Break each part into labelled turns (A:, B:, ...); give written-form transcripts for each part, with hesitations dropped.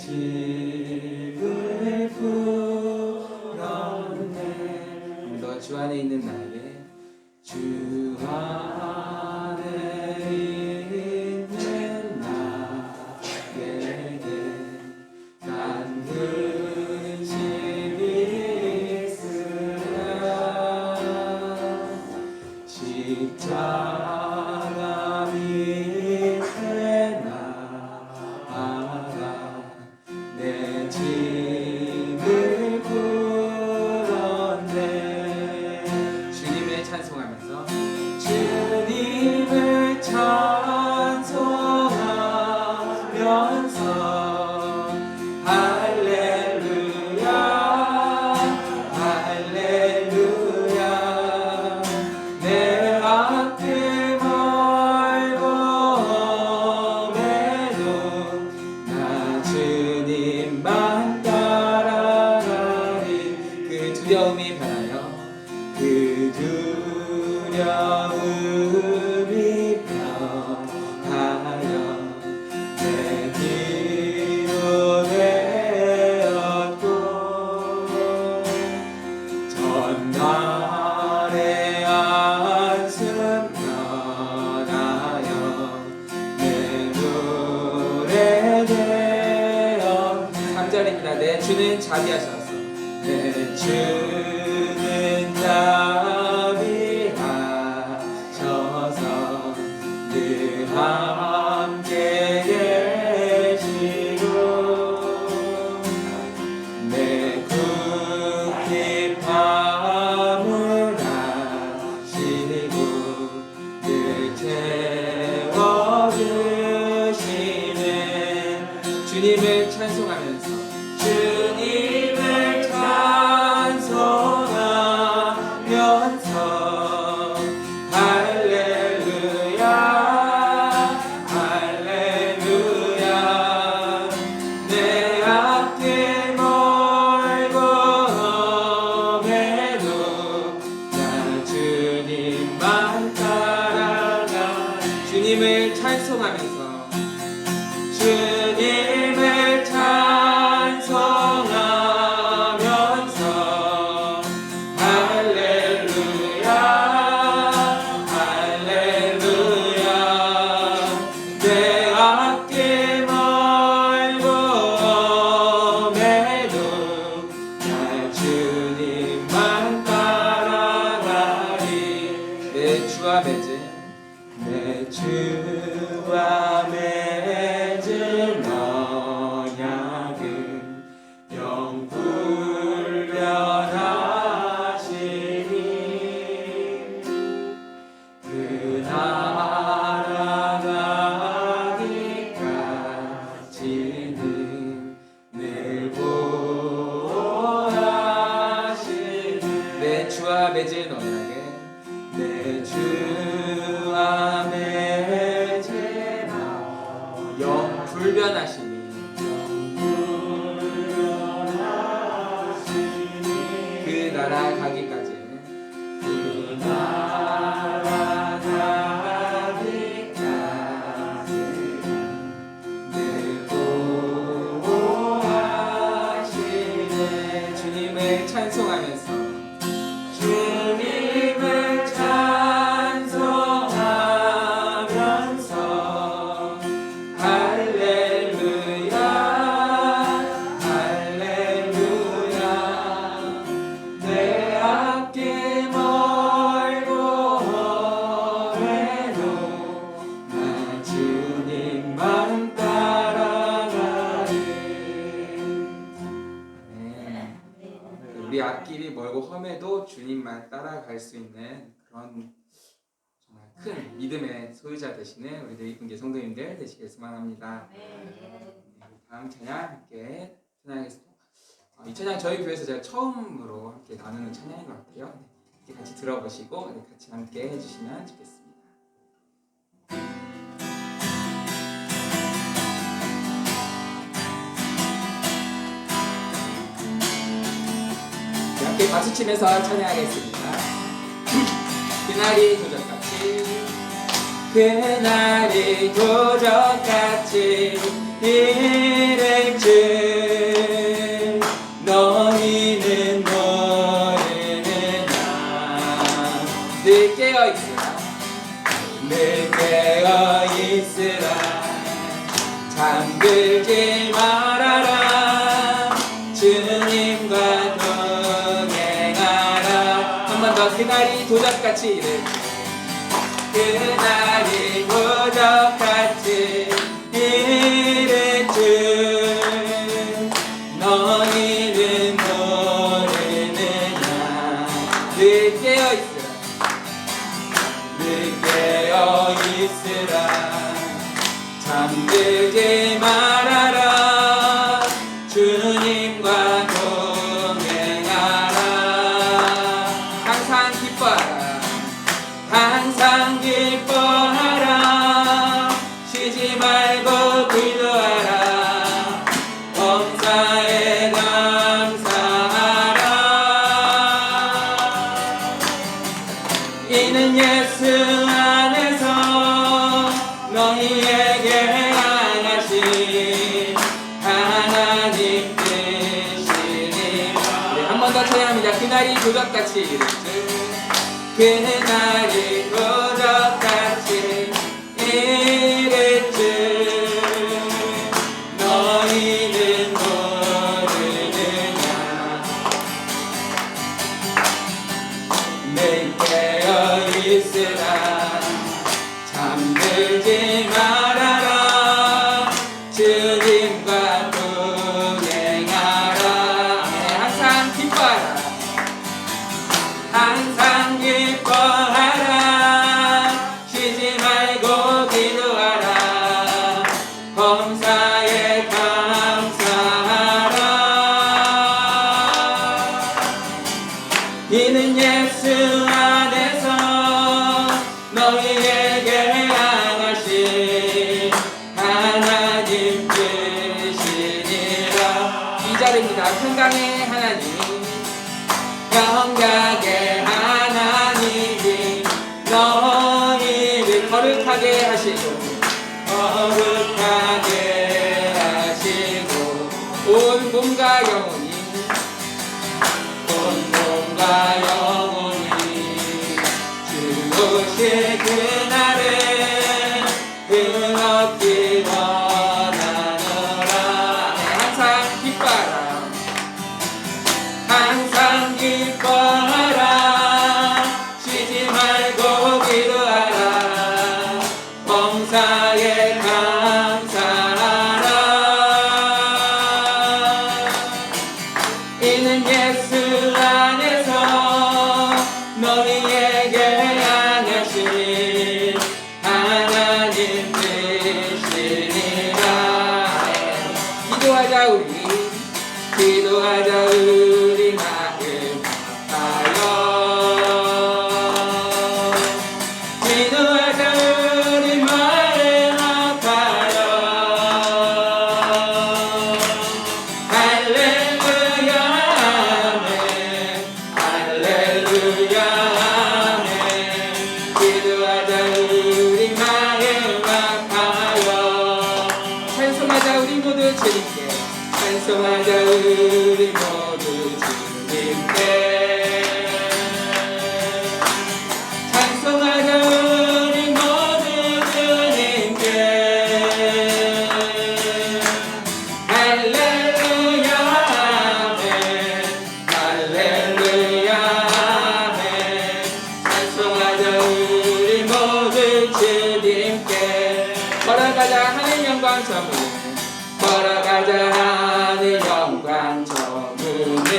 A: 짐을 풀었네. 너 주 안에 있는 나에게 주 안에 있는 나에게 근심이 있으랴. 십자가 밑에 나아가 내 짐을 풀었네. 주님을 찬송하면서 주님을 찬송하면서 할렐루야 할렐루야. 내 앞길 멀고매도 나 주님만 따라가리. 그 두려움이 변하여 그 두려움이 변하여 내 기로 되었고 전날의 안승 변하여 내 노래 되어. 3절입니다. 내 주는 자비하셔서 내 주는 자비하셔서 늘 함께 계시고 내 궁핍함을 아시고 늘 채워주시네. 주님을 찬송하면서 주님을 찬송하면서 할렐루야 할렐루야. 내 앞길 멀고매도 나 주님만 따라가. 주님을 찬송하면서 주님을 찬송하면서 할렐루야 할렐루야. 내 앞길 멀고매도 나 주님만 따라가리. 내 주와 맺은 내 주와 맺은 언약은 영불변하시니 그 나라 가기까지는 늘 보호하시는. 내 주와 맺은 언약은 내 주와 맺은 영불변하시니 그 나라 가기까지는 그 나라 가기까지는 늘 보호하시네. 주님을 찬송하면서 주님을 찬송하면서 할렐루야 할렐루야. 내 앞길 멀고매도 나 주님만 따라가리. 우리 앞길이 멀고 험해도 주님만 따라갈 수 있는 그런 정말 큰 믿음의 소유자 되시는 우리 대입분계 성도님들 되시길 소망합니다. 다음 찬양 함께 찬양하겠습니다. 이 찬양 저희 교회에서 제가 처음으로 함께 나누는 찬양인 것 같아요. 이렇게 같이 들어보시고 같이 함께 해주시면 좋겠습니다. 함께 박수치면서 찬양하겠습니다. 그날이 도적같이 그날이 도적같이 일을 그날이 도적같이 이랬지. 그날이 도적같이 이랬지. 너희는 모르느냐. 늘 깨어있으라. 늘 깨어있으라. 잠들지 말아라. 주님과 동행하라. 항상 기뻐하라. 항상 기뻐하라. 쉬지 말고 기도하라. 범사에 감사하라. 이는 예수 안에서 너희에게 향하신 하나님 뜻이니. 한 번 더 찬양합니다. 그날이 도적같이 이랬지. 그날이 도적같이 이랬지. 너희는 모르느냐. 늘 깨어있으라. 잠들지 말아라. 주님과 동행하라. 항상 기뻐하라. 항상 기뻐하라. 쉬지 말고 기도하라. 범사에 감사하라. 이는 예수 안에서 너희에게 향하신 하나님 뜻이니라. 2절입니다. 평강의 하나님, 평강의 하나님이 너희를 거룩하게 하시고 거룩하게 하시고 온 몸과 영혼이 주오실 그날에 끊없기 원하노라. 항상 기뻐하라. 항상 기뻐하라. 쉬지 말고 기도하라. 범사에 감사하라. 이는 예수 안에서 너희에게 향하신 하나님 뜻이니라. 기도하자 우리. 기도하자 우리 마음 아파요. 기도하자 우리 마음 아파요. 할렐루야 아멘. 할렐루야 아멘. 기도하자 우리 마음 아파요. 찬송하자 우리 모두 주님께. 찬송하자 우리 모두 주님께. 찬송하자 우리 모두 주님께. 할렐루야 아멘. 할렐루야 아멘. 찬송하자 우리 모두 주님께. 걸어가자 하늘 영광 전문. 걸어가자 하늘 영광 전문에.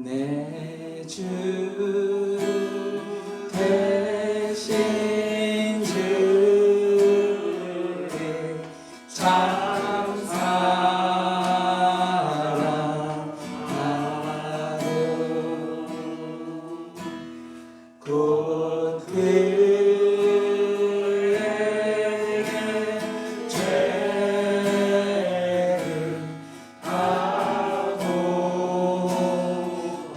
A: 내 주 대신 주를 참 사랑하고 곧 그에게 죄를 하고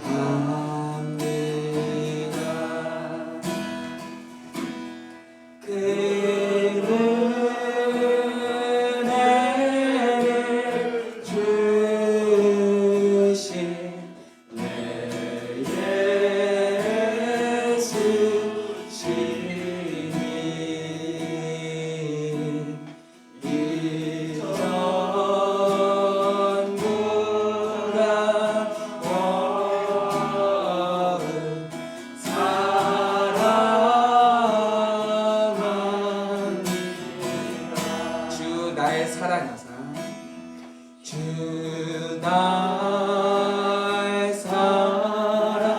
A: 합니다. 그 은혜를 주신 내 예수 시니 이전보다 더욱 사랑합니다. 주 나의 사랑하사 주 나의 사랑하사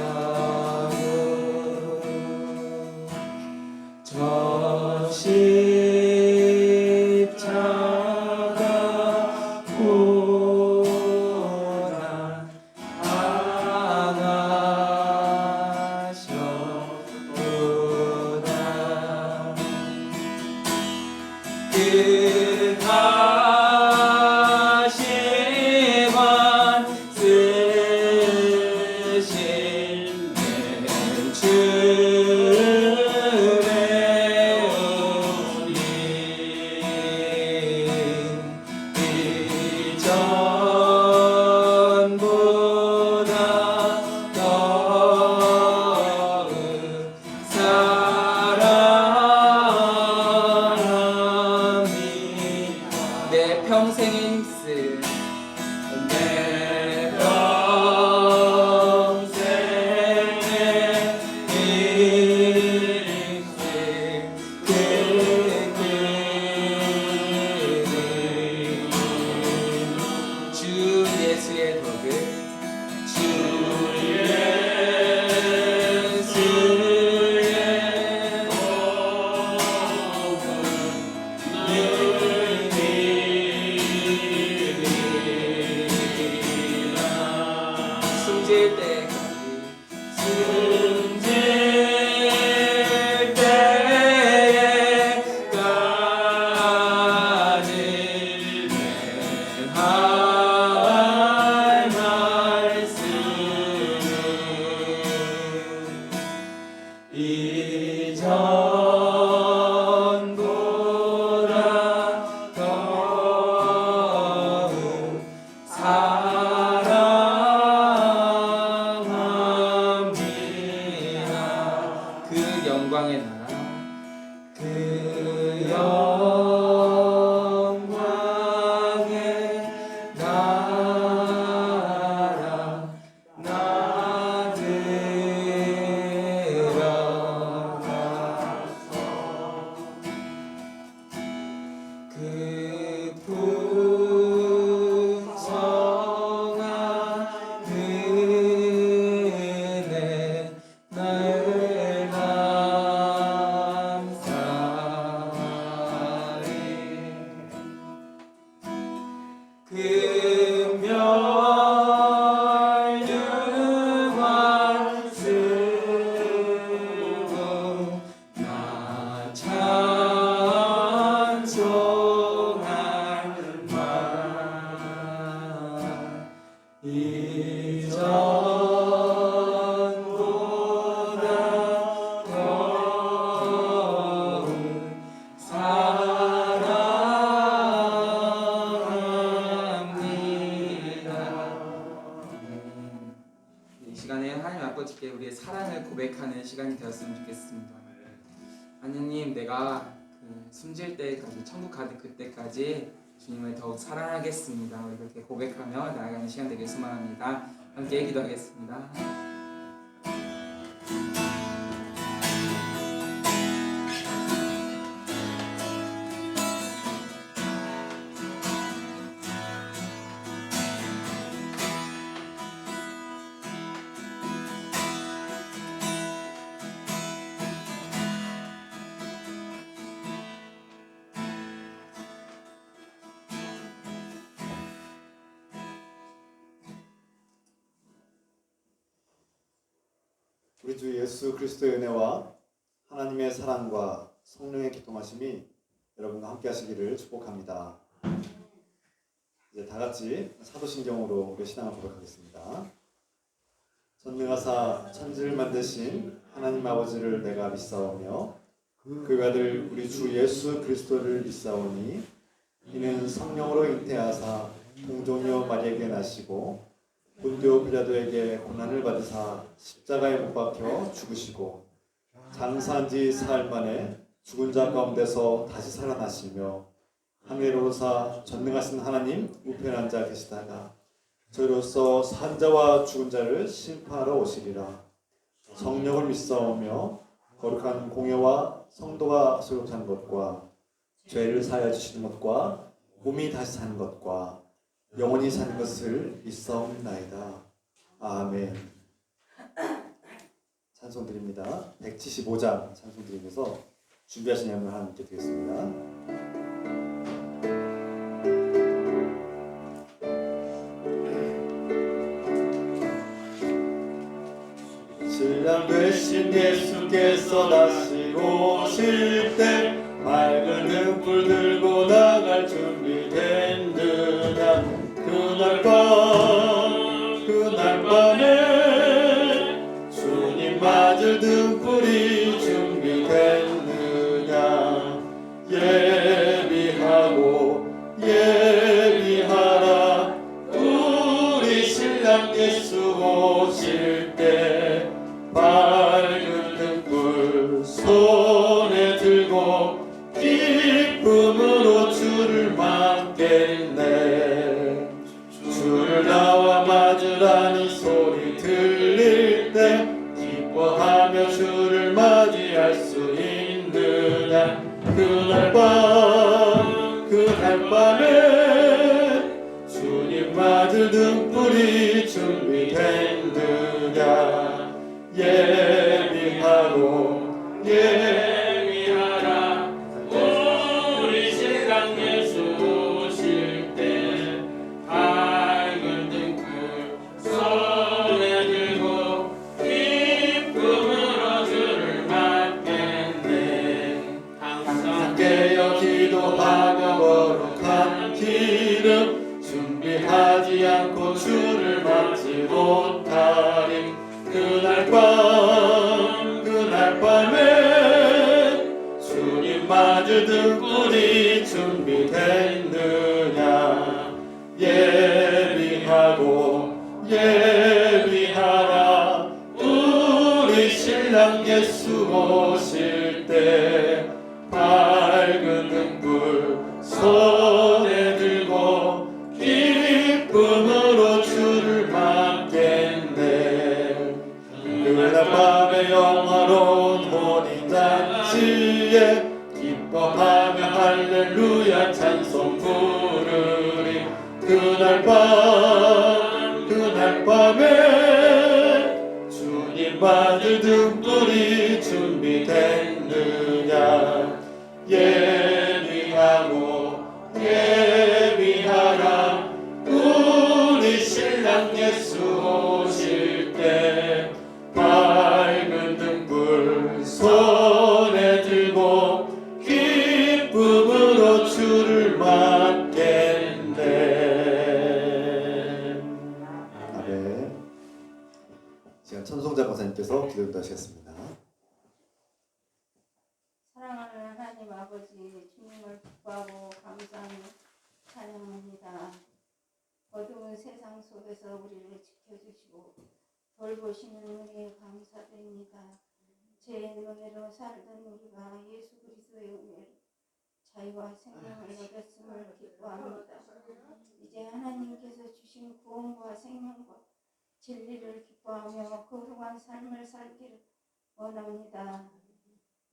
A: 구하시려고 저 십자가 고난 당하셨도다. 그 다시만 쓰신 내 주를 배우니 이전보다 더욱 사랑합니다. 내 평생의 힘쓰 내 평생의 힘쓰 그 주 예수의 덕을 주 예수의 숨질 때까지 할 말씀 이전보다 더욱 사랑합니다. 그 영광의 나라 그 영광의 나라 나 들어가서 그 풍성한 은혜 날 감사해. 그 멸류관 쓰고 나 찬송할 말 이전보다 더욱 사랑합니다. 이 시간에 하나님 아버지께 우리의 사랑을 고백하는 시간이 되었으면 좋겠습니다. 하나님, 내가 숨질 때까지, 천국 가득 그때까지 주님을 더욱 사랑하겠습니다. 우리 그렇게 고백하며 나아가는 시간 되길 소망합니다. 함께 기도하겠습니다.
B: 우리 주 예수 그리스도의 은혜와 하나님의 사랑과 성령의 교통하심이 여러분과 함께 하시기를 축복합니다. 이제 다 같이 사도신경으로 우리 신앙을 고백하겠습니다. 전능하사 천지를 만드신 하나님 아버지를 내가 믿사오며 그 아들 우리 주 예수 그리스도를 믿사오니 이는 성령으로 잉태하사 동정녀 마리에게 나시고 본디오 빌라도에게 고난을 받으사 십자가에 못 박혀 죽으시고 장사한 지 사흘 만에 죽은 자 가운데서 다시 살아나시며 하늘에 오르사 전능하신 하나님 우편에 앉아 계시다가 저희로서 산자와 죽은 자를 심판하러 오시리라. 성령을 믿사오며 거룩한 공예와 성도가 소욕하는 것과 죄를 사하여 주시는 것과 몸이 다시 사는 것과 영원히 사는 것을 믿사옵나이다. 아멘. 찬송 드립니다. 175장 찬송 드리면서 준비하신 양을 하나님께 드리겠습니다. 신랑 되신 예수께서 다시 오실 때 맑은 등불 들고 나갈 준비된 듯한 그날 밤에 주님 맞을 등불이 준비됐느냐 예비하라 우리 신랑 예수 오실 때 밝은 등불 손에 들고 기쁨으로 주를 맞겠네. 주를 나와 맞으라는 소리 들릴 때 기뻐하며 주를 맞이할 수 있느냐 그날 밤에 주님 맞을 등불이 준비됐느냐 예비하라 우리 신랑 예수 오실 때 밝은 등불 손에 들고 기쁨으로 주를 맞겠네. 항상 깨어 기도하며 거룩한 기름 준비하지 않고 주를 맞지 못하리. 그날 밤에 주님 맞을 등불이 준비됐느냐 예비하라 우리 신랑 예수 오실 때 밝은 등불 손에 들고 기쁨으로 주를 맞겠네. 그날 밤에 영화로운 혼인잔치에 기뻐하며 할렐루야 찬송 부르리. 그날 밤에 주님 맞을 등불이 준비됐느냐 예비하라 우리 신랑 예수 오실 때 밝은 등불 손에 들고 기쁨으로 주를 맞겠네. 아멘. 지금 천송자 권사님께서 기도 인도하시겠습니다.
C: 사랑하는 하나님 아버지, 주님을 기뻐하고 감사하며 찬양합니다. 어두운 세상 속에서 우리를 지켜주시고 돌보시는 은혜에 감사드립니다. 제 은혜로 살던 우리가 예수 그리스도의 은혜로 자유와 생명을 얻었음을 기뻐합니다. 이제 하나님께서 주신 구원과 생명과 진리를 기뻐하며 거룩한 삶을 살기를 원합니다.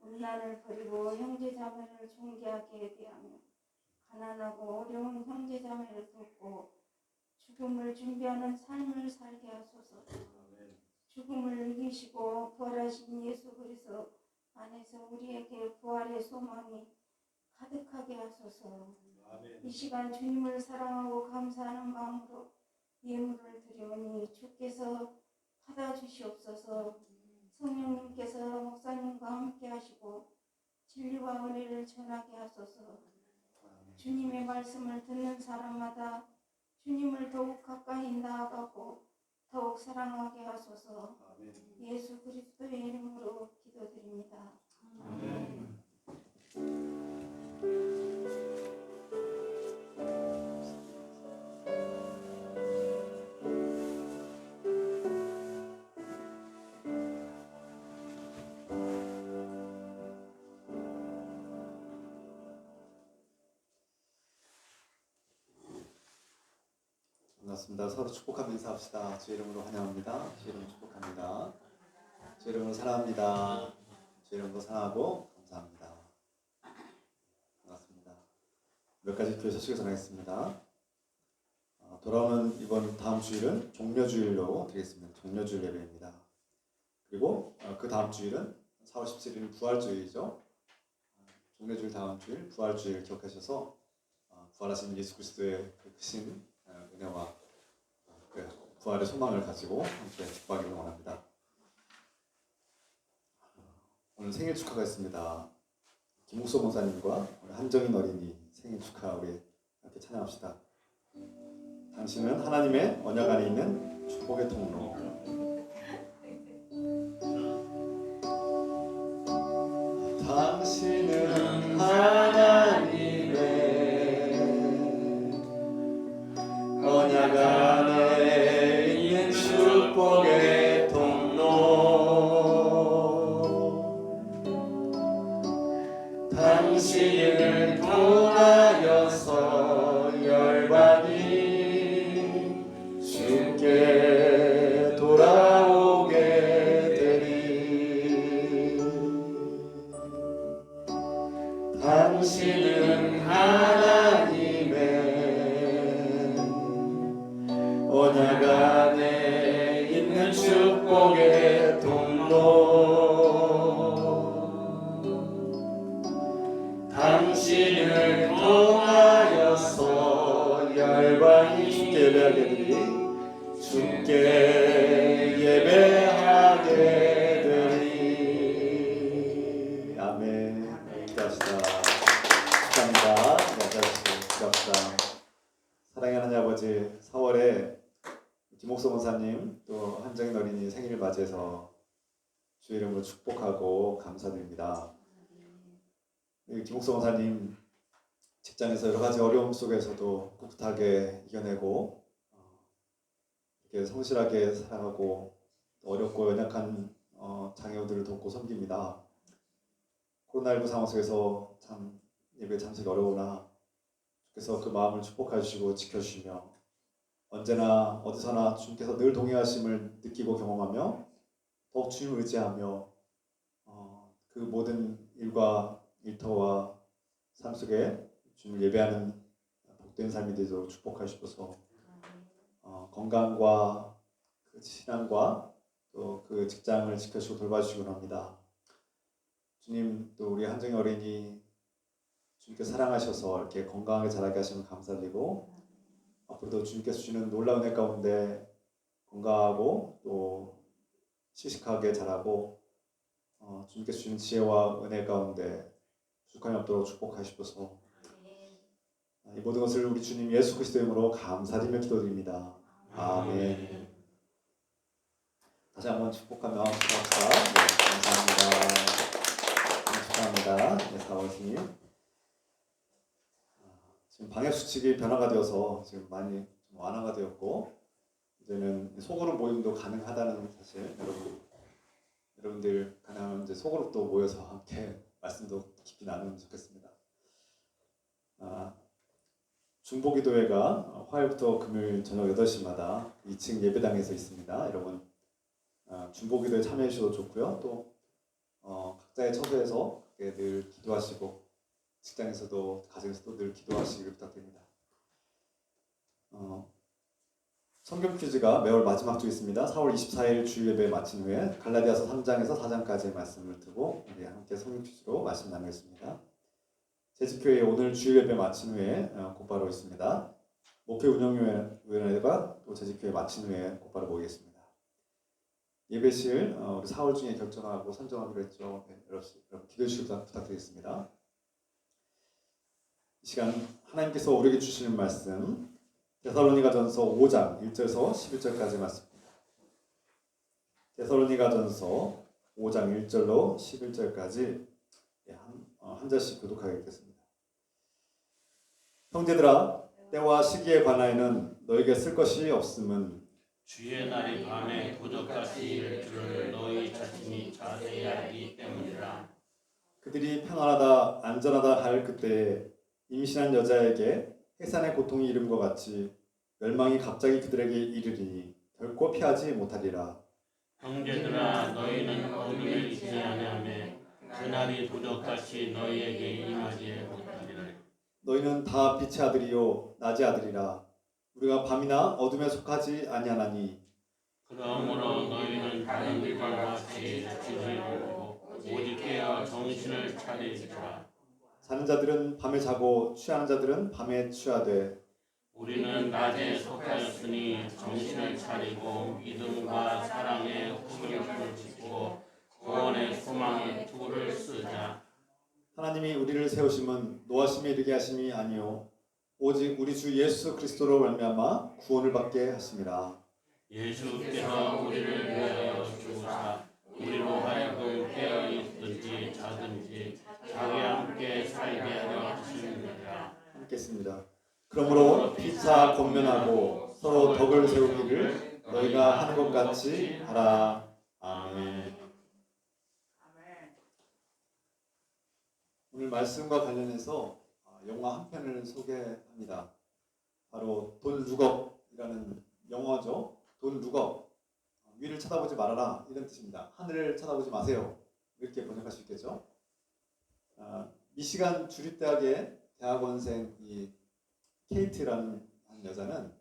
C: 음란을 버리고 형제자매를 존귀하게 대하며 가난하고 어려운 형제자매를 돕고 죽음을 준비하는 삶을 살게 하소서. 죽음을 이기시고 부활하신 예수 그리스도 안에서 우리에게 부활의 소망이 가득하게 하소서. 이 시간 주님을 사랑하고 감사하는 마음으로 예물을 드리오니 주께서 받아주시옵소서. 성령님께서 목사님과 함께 하시고 진리와 은혜를 전하게 하소서. 주님의 말씀을 듣는 사람마다 주님을 더욱 가까이 나아가고 더욱 사랑하게 하소서. 예수 그리스도의 이름으로 기도드립니다.
B: 반갑습니다. 서로 축복하며 인사합시다. 주 이름으로 환영합니다. 주 이름으로 축복합니다. 주 이름으로 사랑합니다. 주 이름으로 사랑하고 감사합니다. 반갑습니다. 몇 가지 교회 소식을 전하겠습니다. 돌아오는 이번 다음 주일은 종려주일로 되겠습니다. 종려주일 예배입니다. 그리고 그 다음 주일은 4월 17일은 부활주일이죠. 종려주일 다음 주일 부활주일 기억하셔서 부활하신 예수 그리스도의 그 크신 은혜와 부활의 소망을 가지고 함께 축복하기를 원합니다. 오늘 생일 축하가 있습니다. 김옥소 목사님과 한정인 어린이 생일 축하 우리 함께 찬양합시다. 당신은 하나님의 언약 안에 있는 축복의 통로. 당신은 하나님의 언약 안에 있는 축복의 통로. 당신을 통하여서 열방이 주께 돌아오게 되리. 당신은 하나님의 언약 안에 있는 축복의 통로. 당신을 통하여서 열방이 주께 예배하게 되리. 주께 예배하게 되리. 아멘. 기도합시다. 감사합니다. 기도합시다. 사랑의 하나님 아버지, 4월에 김옥소 권사님 또 한정인 어린이 생일을 맞이해서 주의 이름으로 축복하고 감사드립니다. 김옥소 권사님 직장에서 여러 가지 어려움 속에서도 꿋꿋하게 이겨내고 이렇게 성실하게 살아가고 어렵고 연약한 장애우들을 돕고 섬깁니다. 코로나19 상황 속에서 참 예배 참석이 어려우나 주께서 그 마음을 축복해 주시고 지켜주시며 언제나 어디서나 주님께서 늘 동행하심을 느끼고 경험하며 더욱 주님을 의지하며 그 모든 일과 일터와 삶 속에 주님을 예배하는 복된 삶이 되도록 축복하시옵소서. 건강과 그 신앙과 또 그 직장을 지켜주시고 돌봐주시기 원합니다. 주님, 또 우리 한정희 어린이 주님께 사랑하셔서 이렇게 건강하게 자라게 하시면 감사드리고 앞으로도 주님께서 주시는 놀라운 은혜 가운데 건강하고 또 씩씩하게 자라고 주님께서 주시는 지혜와 은혜 가운데 부족함이 없도록 축복하시옵소서. 이 모든 것을 우리 주님 예수 그리스도의 이름으로 감사드리며 기도드립니다. 아멘. 다시 한번 축복하며 기도합시다. 네, 감사합니다. 축하합니다. 네, 4월 생일. 지금 방역 수칙이 변화가 되어서 지금 많이 좀 완화가 되었고 이제는 소그룹 모임도 가능하다는 사실 여러분들 가능하면 이제 소그룹도 모여서 함께 말씀도 깊이 나누면 좋겠습니다. 중보기도회가 화요일부터 금요일 저녁 8시마다 2층 예배당에서 있습니다. 여러분 중보기도에 참여해 주셔도 좋고요. 또 각자의 처소에서 늘 기도하시고 직장에서도 가정에서도 늘 기도하시길 부탁드립니다. 성경 퀴즈가 매월 마지막 주에 있습니다. 4월 24일 주일 예배 마친 후에 갈라디아서 3장에서 4장까지의 말씀을 두고 우리 함께 성경 퀴즈로 말씀 나누겠습니다. 재직교회 오늘 주일 예배 마친 후에 곧바로 있습니다. 목회 운영위원회가 또 재직교회 마친 후에 곧바로 모이겠습니다. 예배실 우리 4월 중에 결정하고 선정하기로 했죠. 네, 여러분 기도해 주시기 부탁드리겠습니다. 이 시간 하나님께서 우리에게 주시는 말씀 데살로니가전서 5장 1절에서 11절까지 말씀입니다. 데살로니가전서 5장 1절로 11절까지 한 절씩 교독하겠습니다. 형제들아, 때와 시기에 관하여는 너에게 쓸 것이 없음은
D: 주의 날이 밤에 도적같이 이를 줄을 너희 자신이 자세히 알기 때문이라.
B: 그들이 평안하다 안전하다 할 그때에 임신한 여자에게 해산의 고통이 이름과 같이 멸망이 갑자기 그들에게 이르리니 결코 피하지 못하리라.
D: 형제들아, 너희는 어둠을 잊지 아니하며 그날이 도적같이 너희에게 임하지 못하리라.
B: 너희는 다 빛의 아들이요 낮의 아들이라. 우리가 밤이나 어둠에 속하지 아니하나니
D: 그러므로 너희는 다른 이들과 같이 죽지 말고 오직 깨어 정신을 차리리라.
B: 자는 자들은 밤에 자고 취하는 자들은 밤에 취하되
D: 우리는 낮에 속하였으니 정신을 차리고 믿음과 사랑의 후렴을 짓고 구원의 소망의 tú를 쓰자.
B: 하나님이 우리를 세우심은 노하심에 이르게 하심이 아니요 오직 우리 주 예수 그리스도로 말미암아 구원을 받게 하심이라.
D: 예수께서 우리를 위하여 죽으사 우리로 하여금 깨어 있든지 자든지 자기와 함께 살게 하려 하시느니라.
B: 함께 했습니다. 그러므로 피차 권면하고 서로 덕을 세우기를 너희가 하는 것 같이 하라. 아멘. 오늘 말씀과 관련해서 영화 한 편을 소개합니다. 바로 돈 룩업이라는 영화죠. 돈 룩업. 위를 쳐다보지 말아라 이런 뜻입니다. 하늘을 쳐다보지 마세요. 이렇게 번역할 수 있겠죠. 미시간 주립대학의 대학원생 이 케이트라는 한 여자는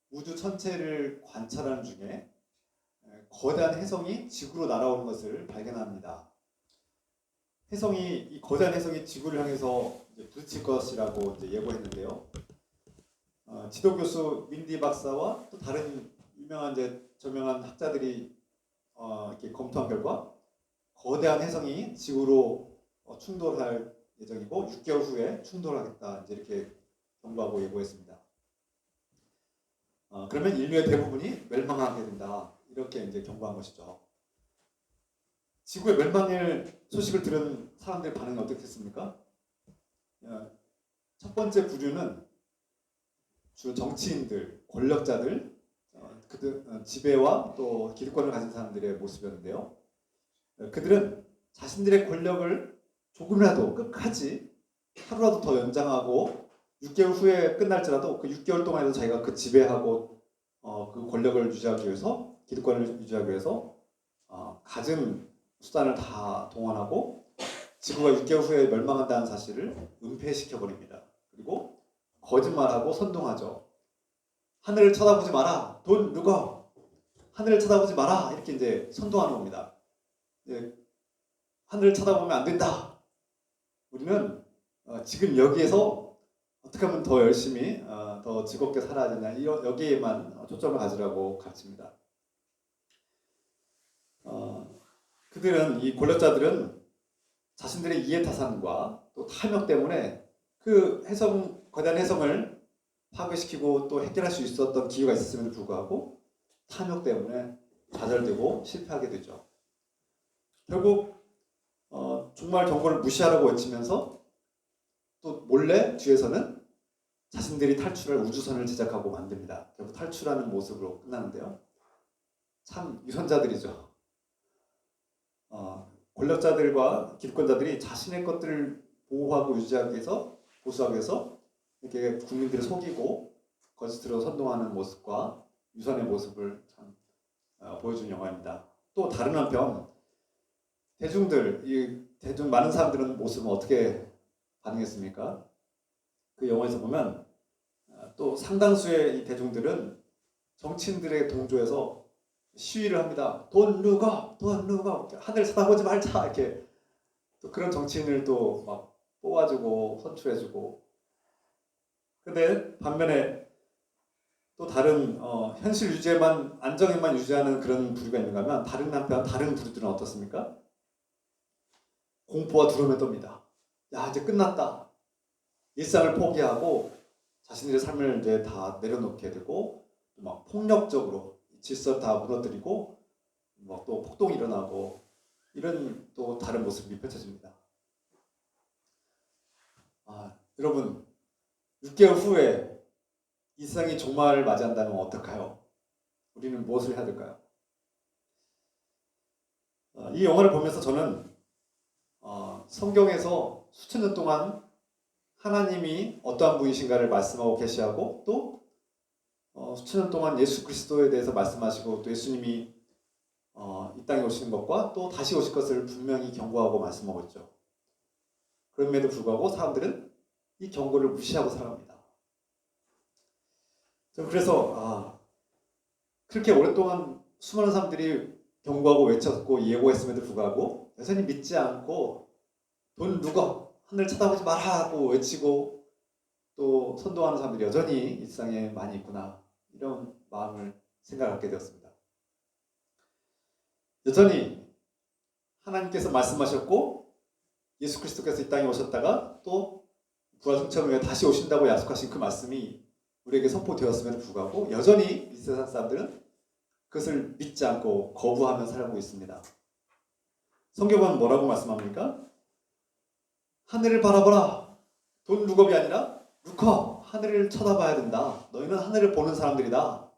B: 우주 전체를 관찰하는 중에 거대한 혜성이 지구로 날아오는 것을 발견합니다. 이 거대한 혜성이 지구를 향해서 이제 부딪힐 것이라고 이제 예고했는데요. 지도 교수 윈디 박사와 또 다른 유명한 저명한 학자들이 이렇게 검토한 결과 거대한 혜성이 지구로 충돌할 예정이고 6개월 후에 충돌하겠다 이제 이렇게 경고하고 예고했습니다. 그러면 인류의 대부분이 멸망하게 된다 이렇게 이제 경고한 것이죠. 지구의 멸망일 소식을 들은 사람들의 반응이 어떻겠습니까? 첫 번째 부류는 주로 정치인들, 권력자들, 그들 지배와 또 기득권을 가진 사람들의 모습이었는데요. 그들은 자신들의 권력을 조금이라도 끝까지 하루라도 더 연장하고 6개월 후에 끝날지라도 그 6개월 동안에도 자기가 그 지배하고 그 권력을 유지하기 위해서 기득권을 유지하기 위해서 갖은 수단을 다 동원하고 지구가 6개월 후에 멸망한다는 사실을 은폐시켜 버립니다. 그리고 거짓말하고 선동하죠. 하늘을 쳐다보지 마라. 돈 룩업. 하늘을 쳐다보지 마라. 이렇게 이제 선동하는 겁니다. 하늘을 쳐다보면 안 된다. 우리는 지금 여기에서 어떻게 하면 더 열심히 더 즐겁게 살아야 되냐 여기에만 초점을 가지라고 가르칩니다. 그들은 이 권력자들은 자신들의 이해타산과 또 탐욕 때문에 그 거대한 혜성을 파괴시키고 또 해결할 수 있었던 기회가 있었음에도 불구하고 탐욕 때문에 좌절되고 실패하게 되죠. 결국 정말 경고를 무시하라고 외치면서 또 몰래 뒤에서는 자신들이 탈출할 우주선을 제작하고 만듭니다. 결국 탈출하는 모습으로 끝나는데요. 참 유선자들이죠. 권력자들과 기득권자들이 자신의 것들을 보호하고 유지하기 위해서 보수하기 위해서 이렇게 국민들을 속이고 거짓으로 선동하는 모습과 유선의 모습을 참 보여준 영화입니다. 또 다른 한편 대중 많은 사람들은 모습은 어떻게 반응했습니까? 그 영화에서 보면 또 상당수의 이 대중들은 정치인들의 동조해서 시위를 합니다. 돈 룩업, 하늘 쳐다보지 말자 이렇게 또 그런 정치인을 또 막 뽑아주고 선출해주고. 근데 반면에 또 다른 현실 유지에만 안정에만 유지하는 그런 부류가 있는가 하면 다른 한편 다른 부류들은 어떻습니까? 공포와 두려움에 떱니다. 야, 이제 끝났다. 일상을 포기하고 자신들의 삶을 이제 다 내려놓게 되고 막 폭력적으로 질서 다 무너뜨리고 뭐 또 폭동이 일어나고 이런 또 다른 모습이 펼쳐집니다. 여러분 6개월 후에 이 세상이 종말을 맞이한다면 어떨까요? 우리는 무엇을 해야 될까요? 이 영화를 보면서 저는 성경에서 수천 년 동안 하나님이 어떠한 분이신가를 말씀하고 계시하고 또 수천 년 동안 예수 그리스도에 대해서 말씀하시고 또 예수님이 이 땅에 오시는 것과 또 다시 오실 것을 분명히 경고하고 말씀하고 있죠. 그럼에도 불구하고 사람들은 이 경고를 무시하고 살아갑니다. 그래서 그렇게 오랫동안 수많은 사람들이 경고하고 외쳤고 예고했음에도 불구하고 여전히 믿지 않고 돈 누가 하늘 쳐다보지 마라 하고 외치고 또 선동하는 사람들이 여전히 이 세상에 많이 있구나, 이런 마음을 생각하게 되었습니다. 여전히 하나님께서 말씀하셨고 예수 그리스도께서 이 땅에 오셨다가 또 부활 승천 후에 다시 오신다고 약속하신 그 말씀이 우리에게 선포되었음에도 불구하고 여전히 이 세상 사람들은 그것을 믿지 않고 거부하며 살고 있습니다. 성경은 뭐라고 말씀합니까? 하늘을 바라보라. 돈 룩업이 아니라 룩업. 하늘을 쳐다봐야 된다. 너희는 하늘을 보는 사람들이다.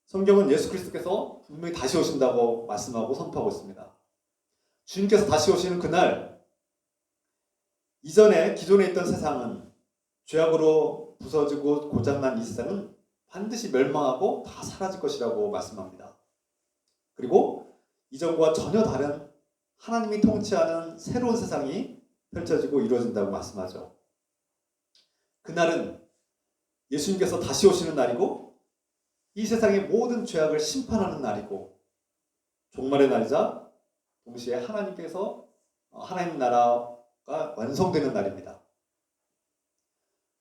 B: 성경은 예수 그리스도께서 분명히 다시 오신다고 말씀하고 선포하고 있습니다. 주님께서 다시 오시는 그날, 이전에 기존에 있던 세상은, 죄악으로 부서지고 고장난 이 세상은 반드시 멸망하고 다 사라질 것이라고 말씀합니다. 그리고 이전과 전혀 다른 하나님이 통치하는 새로운 세상이 펼쳐지고 이루어진다고 말씀하죠. 그날은 예수님께서 다시 오시는 날이고 이 세상의 모든 죄악을 심판하는 날이고 종말의 날이자 동시에 하나님께서 하나님 나라가 완성되는 날입니다.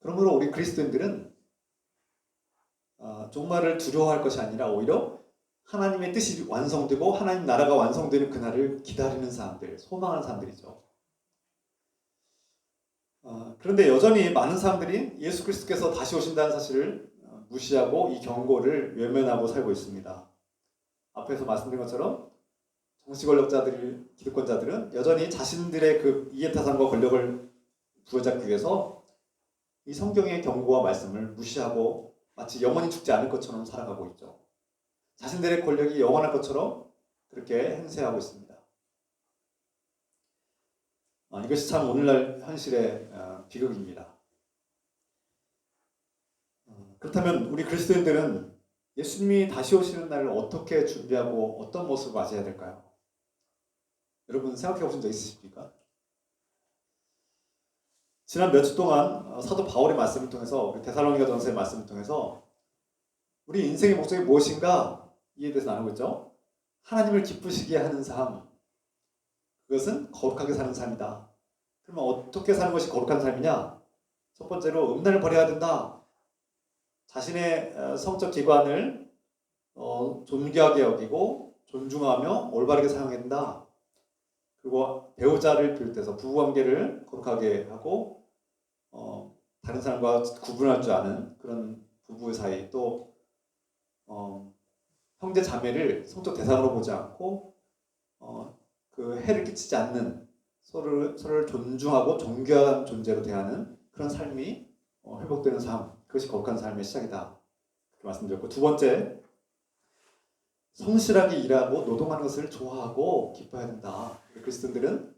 B: 그러므로 우리 그리스도인들은 종말을 두려워할 것이 아니라 오히려 하나님의 뜻이 완성되고 하나님 나라가 완성되는 그날을 기다리는 사람들, 소망하는 사람들이죠. 그런데 여전히 많은 사람들이 예수 그리스도께서 다시 오신다는 사실을 무시하고 이 경고를 외면하고 살고 있습니다. 앞에서 말씀드린 것처럼 정치 권력자들, 기득권자들은 여전히 자신들의 그 이해타산과 권력을 부여잡기 위해서 이 성경의 경고와 말씀을 무시하고 마치 영원히 죽지 않을 것처럼 살아가고 있죠. 자신들의 권력이 영원할 것처럼 그렇게 행세하고 있습니다. 이것이 참 오늘날 현실의 비극입니다. 그렇다면 우리 그리스도인들은 예수님이 다시 오시는 날을 어떻게 준비하고 어떤 모습을 맞이해야 될까요? 여러분 생각해 보신 적 있으십니까? 지난 몇 주 동안 사도 바울의 말씀을 통해서, 우리 데살로니가 전서의 말씀을 통해서 우리 인생의 목적이 무엇인가 이에 대해서 나누고 있죠. 하나님을 기쁘시게 하는 삶, 그것은 거룩하게 사는 삶이다. 그러면 어떻게 사는 것이 거룩한 삶이냐? 첫 번째로 음란을 버려야 된다. 자신의 성적 기관을 존귀하게 여기고 존중하며 올바르게 사용해야 된다. 그리고 배우자를 비롯해서 부부관계를 거룩하게 하고 다른 사람과 구분할 줄 아는 그런 부부 사이, 또 형제 자매를 성적 대상으로 보지 않고 그 해를 끼치지 않는, 서로를 존중하고 존귀한 존재로 대하는 그런 삶이 회복되는 삶, 그것이 거룩한 삶의 시작이다, 그렇게 말씀드렸고, 두 번째, 성실하게 일하고 노동하는 것을 좋아하고 기뻐해야 된다. 그리스도인들은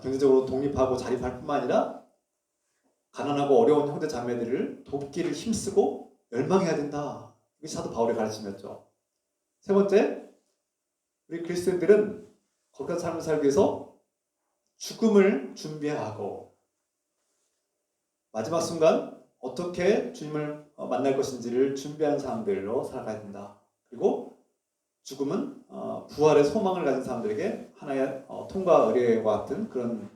B: 경제적으로 독립하고 자립할 뿐만 아니라 가난하고 어려운 형제 자매들을 돕기를 힘쓰고 열망해야 된다. 이것이 사도 바울의 가르침이었죠. 세 번째, 우리 그리스도인들은 거룩한 삶을 살기 위해서 죽음을 준비하고 마지막 순간 어떻게 주님을 만날 것인지를 준비한 사람들로 살아가야 된다. 그리고 죽음은 부활의 소망을 가진 사람들에게 하나의 통과 의례와 같은 그런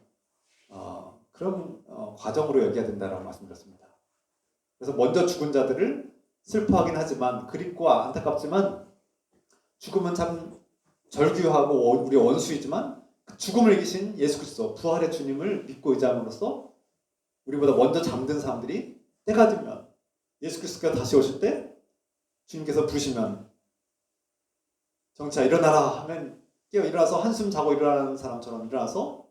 B: 과정으로 여겨야 된다라고 말씀드렸습니다. 그래서 먼저 죽은 자들을 슬퍼하긴 하지만 그립고 안타깝지만 죽음은 참 절규하고 우리 원수이지만 그 죽음을 이기신 예수 그리스도 부활의 주님을 믿고 의지함으로써 우리보다 먼저 잠든 사람들이 때가 되면 예수 그리스도가 다시 오실 때 주님께서 부르시면 정치야 일어나라 하면 깨어 일어나서 한숨 자고 일어나는 사람처럼 일어나서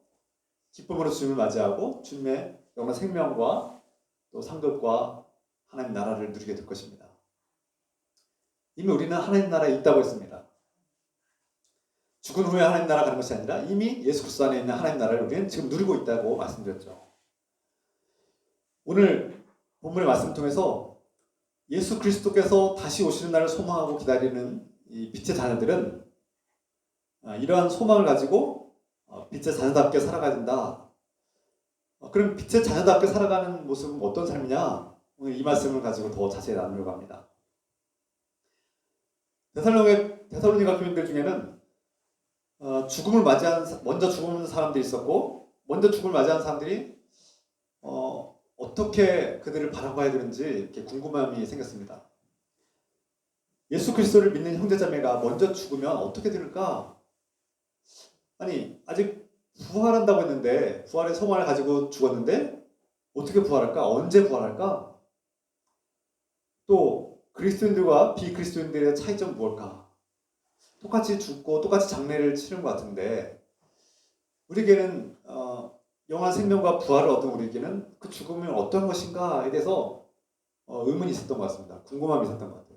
B: 기쁨으로 주님을 맞이하고 주님의 영원한 생명과 또 상급과 하나님 나라를 누리게 될 것입니다. 이미 우리는 하나님 나라에 있다고 했습니다. 죽은 후에 하나님 나라 가는 것이 아니라 이미 예수 그리스도 안에 있는 하나님 나라를 우리는 지금 누리고 있다고 말씀드렸죠. 오늘 본문의 말씀 통해서 예수 그리스도께서 다시 오시는 날을 소망하고 기다리는 이 빛의 자녀들은 이러한 소망을 가지고 빛의 자녀답게 살아가야 된다. 그럼 빛의 자녀답게 살아가는 모습은 어떤 삶이냐? 오늘 이 말씀을 가지고 더 자세히 나누려고 합니다. 데살로니가 교인들 중에는 죽음을 맞이한 먼저 죽은 사람들이 있었고 먼저 죽음을 맞이한 사람들이 어떻게 그들을 바라봐야 되는지 이렇게 궁금함이 생겼습니다. 예수 그리스도를 믿는 형제자매가 먼저 죽으면 어떻게 될까? 아니 아직 부활한다고 했는데 부활의 소망을 가지고 죽었는데 어떻게 부활할까? 언제 부활할까? 또 그리스도인들과 비그리스도인들의 차이점은 무엇일까? 똑같이 죽고 똑같이 장례를 치른 것 같은데 우리에게는 영원한 생명과 부활을 얻은 우리에게는 그 죽음은 어떤 것인가에 대해서 의문이 있었던 것 같습니다. 궁금함이 있었던 것 같아요.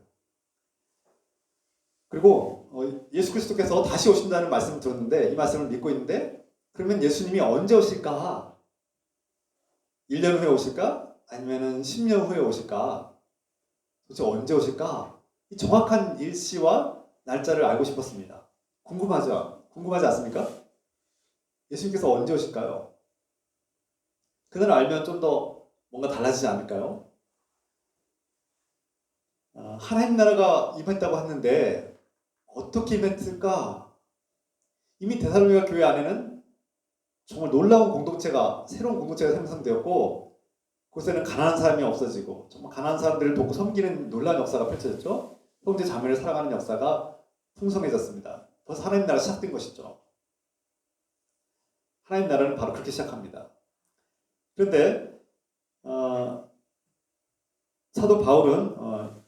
B: 그리고 예수 그리스도께서 다시 오신다는 말씀을 들었는데 이 말씀을 믿고 있는데 그러면 예수님이 언제 오실까? 1년 후에 오실까? 아니면 10년 후에 오실까? 도대체 언제 오실까? 이 정확한 일시와 날짜를 알고 싶었습니다. 궁금하죠? 궁금하지 않습니까? 예수님께서 언제 오실까요? 그날 알면 좀 더 뭔가 달라지지 않을까요? 하나님 나라가 임했다고 했는데 어떻게 임했을까? 이미 데살로니가 교회 안에는 정말 놀라운 공동체가 새로운 공동체가 생성되었고 그곳에는 가난한 사람이 없어지고 정말 가난한 사람들을 돕고 섬기는 놀라운 역사가 펼쳐졌죠. 형제 자매를 살아가는 역사가 풍성해졌습니다. 벌써 하나님 나라 시작된 것이죠. 하나님 나라는 바로 그렇게 시작합니다. 그런데 사도 바울은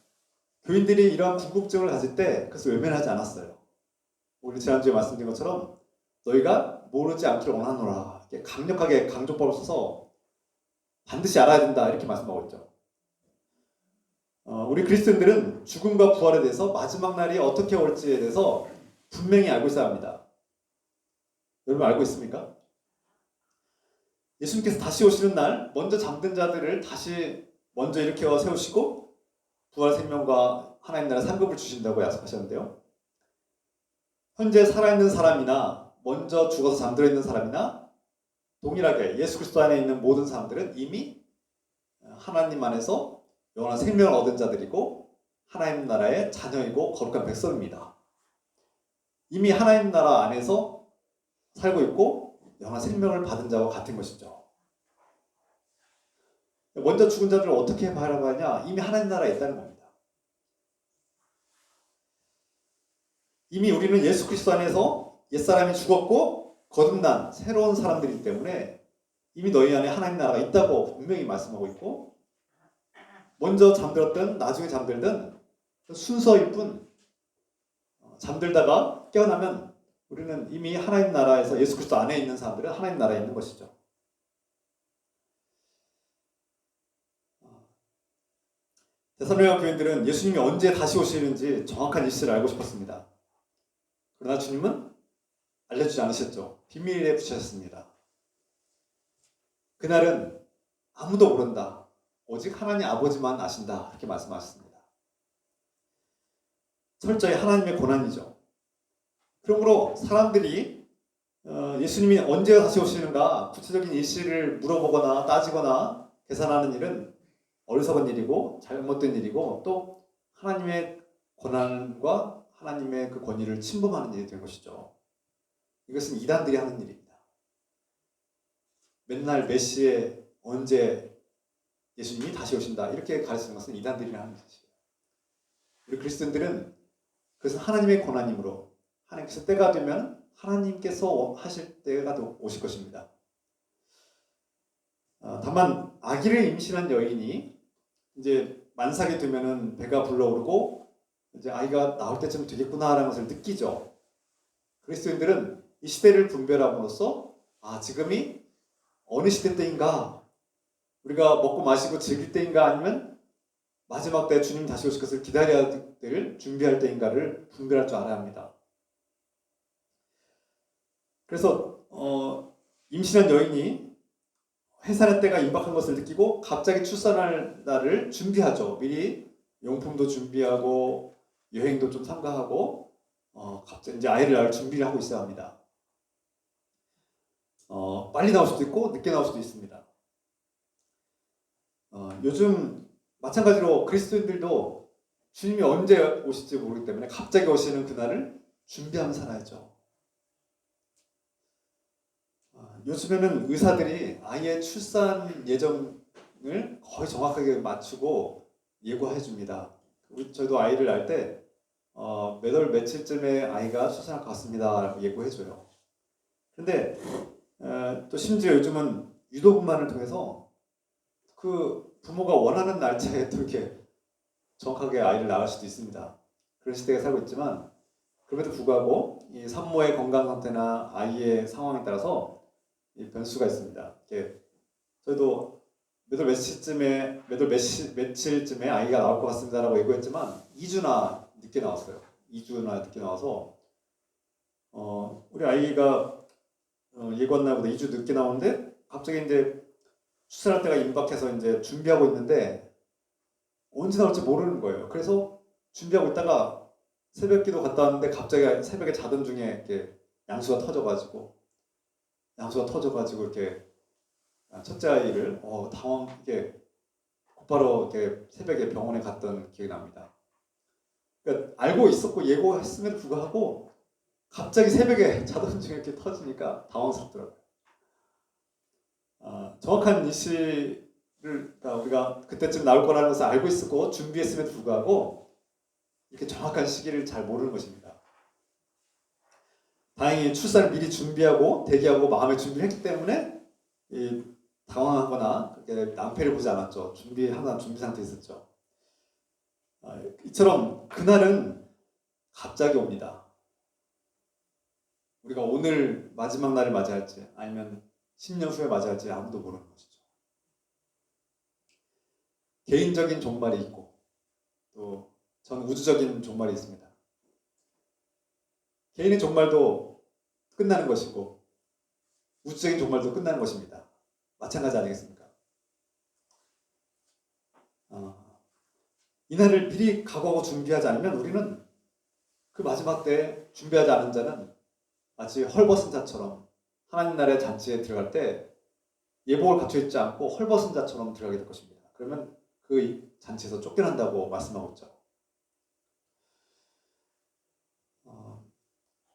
B: 교인들이 이러한 궁금증을 가질 때 그것을 외면하지 않았어요. 우리 지난주에 말씀드린 것처럼 너희가 모르지 않기를 원하노라 이렇게 강력하게 강조법을 써서 반드시 알아야 된다 이렇게 말씀하고 있죠. 우리 그리스도인들은 죽음과 부활에 대해서 마지막 날이 어떻게 올지에 대해서 분명히 알고 있어야 합니다. 여러분 알고 있습니까? 예수님께서 다시 오시는 날 먼저 잠든 자들을 다시 먼저 일으켜 세우시고 부활 생명과 하나님 나라 상급을 주신다고 약속하셨는데요. 현재 살아있는 사람이나 먼저 죽어서 잠들어 있는 사람이나 동일하게 예수 그리스도 안에 있는 모든 사람들은 이미 하나님 안에서 영원한 생명을 얻은 자들이고 하나님 나라의 자녀이고 거룩한 백성입니다. 이미 하나님 나라 안에서 살고 있고 영원한 생명을 받은 자와 같은 것이죠. 먼저 죽은 자들을 어떻게 바라보냐? 이미 하나님 나라에 있다는 겁니다. 이미 우리는 예수 그리스도 안에서 옛사람이 죽었고 거듭난 새로운 사람들이기 때문에 이미 너희 안에 하나님 나라가 있다고 분명히 말씀하고 있고 먼저 잠들었든 나중에 잠들든 순서일 뿐 잠들다가 깨어나면 우리는 이미 하나님 나라에서 예수 그리스도 안에 있는 사람들은 하나님 나라에 있는 것이죠. 데살로니가 교인들은 예수님이 언제 다시 오시는지 정확한 일시를 알고 싶었습니다. 그러나 주님은 알려주지 않으셨죠. 비밀에 붙이셨습니다. 그날은 아무도 모른다. 오직 하나님 아버지만 아신다. 이렇게 말씀하셨습니다. 철저히 하나님의 고난이죠. 그러므로 사람들이 예수님이 언제 다시 오시는가 구체적인 일시를 물어보거나 따지거나 계산하는 일은 어리석은 일이고 잘못된 일이고 또 하나님의 고난과 하나님의 그 권위를 침범하는 일이 된 것이죠. 이것은 이단들이 하는 일입니다. 맨날 몇 시에 언제 예수님이 다시 오신다 이렇게 가르치는 것은 이단들이라는 것이에요. 우리 그리스도인들은 그것은 하나님의 권한이므로 하나님께서 때가 되면 하나님께서 하실 때가 오실 것입니다. 다만 아기를 임신한 여인이 이제 만삭이 되면은 배가 불러오르고 이제 아이가 나올 때쯤 되겠구나라는 것을 느끼죠. 그리스도인들은 이 시대를 분별함으로써 지금이 어느 시대 때인가, 우리가 먹고 마시고 즐길 때인가, 아니면 마지막 때 주님 다시 오실 것을 기다려야 될 준비할 때인가를 분별할 줄 알아야 합니다. 그래서 임신한 여인이 해산의 때가 임박한 것을 느끼고 갑자기 출산할 날을 준비하죠. 미리 용품도 준비하고 여행도 좀 삼가하고 갑자기 이제 아이를 낳을 준비를 하고 있어야 합니다. 빨리 나올 수도 있고 늦게 나올 수도 있습니다. 요즘 마찬가지로 그리스도인들도 주님이 언제 오실지 모르기 때문에 갑자기 오시는 그날을 준비하며 살아야죠. 요즘에는 의사들이 아이의 출산 예정을 거의 정확하게 맞추고 예고해 줍니다. 저희도 아이를 낳을 때 몇 월 며칠쯤에 아이가 출산할 것 같습니다 라고 예고해 줘요. 근데 또 심지어 요즘은 유도분만을 통해서 그 부모가 원하는 날짜에 또 이렇게 정확하게 아이를 낳을 수도 있습니다. 그런 시대에 살고 있지만 그럼에도 불구하고 이 산모의 건강 상태나 아이의 상황에 따라서 이 변수가 있습니다. 저희도 몇 월 며칠쯤에 아이가 나올 것 같습니다라고 예고했지만 2주나 늦게 나왔어요. 2주나 늦게 나와서 우리 아이가 예고한 날보다 2주 늦게 나오는데 갑자기 이제 출산할 때가 임박해서 이제 준비하고 있는데 언제 나올지 모르는 거예요. 그래서 준비하고 있다가 새벽기도 갔다 왔는데 갑자기 새벽에 자던 중에 이렇게 양수가 터져가지고 이렇게 첫째 아이를 이게 곧바로 이렇게 새벽에 병원에 갔던 기억이 납니다. 그러니까 알고 있었고 예고했음에도 불구하고 갑자기 새벽에 자던 중에 이렇게 터지니까 당황스럽더라고요. 정확한 일시를 우리가 그때쯤 나올 거라는 것을 알고 있었고 준비했음에도 불구하고 이렇게 정확한 시기를 잘 모르는 것입니다. 다행히 출산을 미리 준비하고 대기하고 마음의 준비를 했기 때문에 당황하거나 그렇게 낭패를 보지 않았죠. 항상 준비 상태에 있었죠. 이처럼 그날은 갑자기 옵니다. 우리가 오늘 마지막 날을 맞이할지 아니면 10년 후에 맞이할지 아무도 모르는 것이죠. 개인적인 종말이 있고 또 전 우주적인 종말이 있습니다. 개인의 종말도 끝나는 것이고 우주적인 종말도 끝나는 것입니다. 마찬가지 아니겠습니까? 이 날을 미리 각오하고 준비하지 않으면 우리는 그 마지막 때 준비하지 않은 자는 마치 헐벗은 자처럼 하나님 나라의 잔치에 들어갈 때 예복을 갖춰 있지 않고 헐벗은 자처럼 들어가게 될 것입니다. 그러면 그 잔치에서 쫓겨난다고 말씀하고 있죠.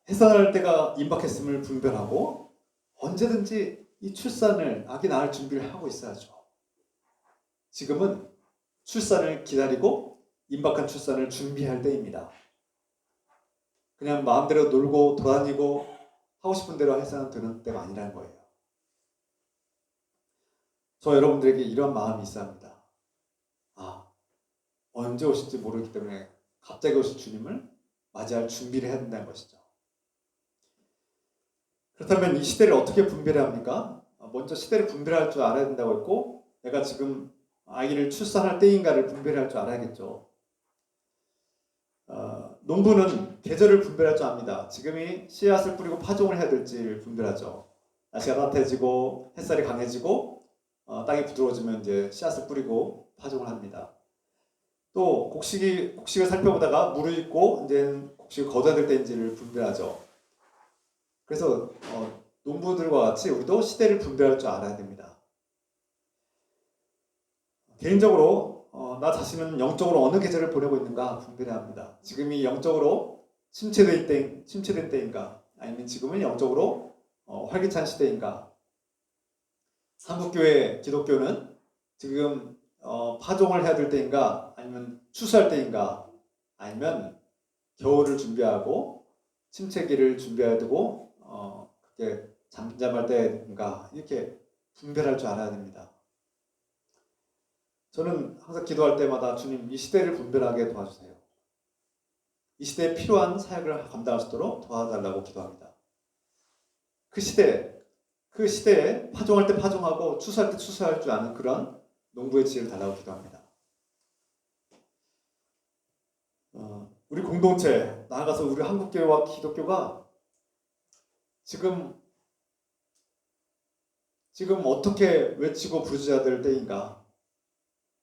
B: 해산할 때가 임박했음을 분별하고 언제든지 이 아기 낳을 준비를 하고 있어야죠. 지금은 출산을 기다리고 임박한 출산을 준비할 때입니다. 그냥 마음대로 놀고 돌아다니고 하고 싶은 대로 해서는 되는 때가 아니라는 거예요. 저 여러분들에게 이런 마음이 있어야 합니다. 언제 오실지 모르기 때문에 갑자기 오실 주님을 맞이할 준비를 해야 된다는 것이죠. 그렇다면 이 시대를 어떻게 분별해야 합니까? 먼저 시대를 분별할 줄 알아야 된다고 했고 내가 지금 아이를 출산할 때인가를 분별할 줄 알아야겠죠. 농부는 계절을 분별할 줄 압니다. 지금이 씨앗을 뿌리고 파종을 해야 될지를 분별하죠. 날씨가 따뜻해지고 햇살이 강해지고 땅이 부드러워지면 이제 씨앗을 뿌리고 파종을 합니다. 또 곡식을 살펴보다가 물을 있고 이제 곡식을 거둬야 될 때인지를 분별하죠. 그래서 농부들과 같이 우리도 시대를 분별할 줄 알아야 됩니다. 개인적으로 나 자신은 영적으로 어느 계절을 보내고 있는가 분별해야 합니다. 지금이 영적으로 침체된 때인가 아니면 지금은 영적으로 활기찬 시대인가. 한국교회 기독교는 지금 파종을 해야 될 때인가, 아니면 추수할 때인가, 아니면 겨울을 준비하고 침체기를 준비해야 되고 그게 잠잠할 때인가, 이렇게 분별할 줄 알아야 됩니다. 저는 항상 기도할 때마다 주님, 이 시대를 분별하게 도와주세요. 이 시대에 필요한 사역을 감당할 수 있도록 도와달라고 기도합니다. 그 시대에 파종할 때 파종하고 추수할 때 추수할 줄 아는 그런 농부의 지혜를 달라고 기도합니다. 우리 공동체, 나아가서 우리 한국교회와 기독교가 지금 어떻게 외치고 부르짖어야 될 때인가,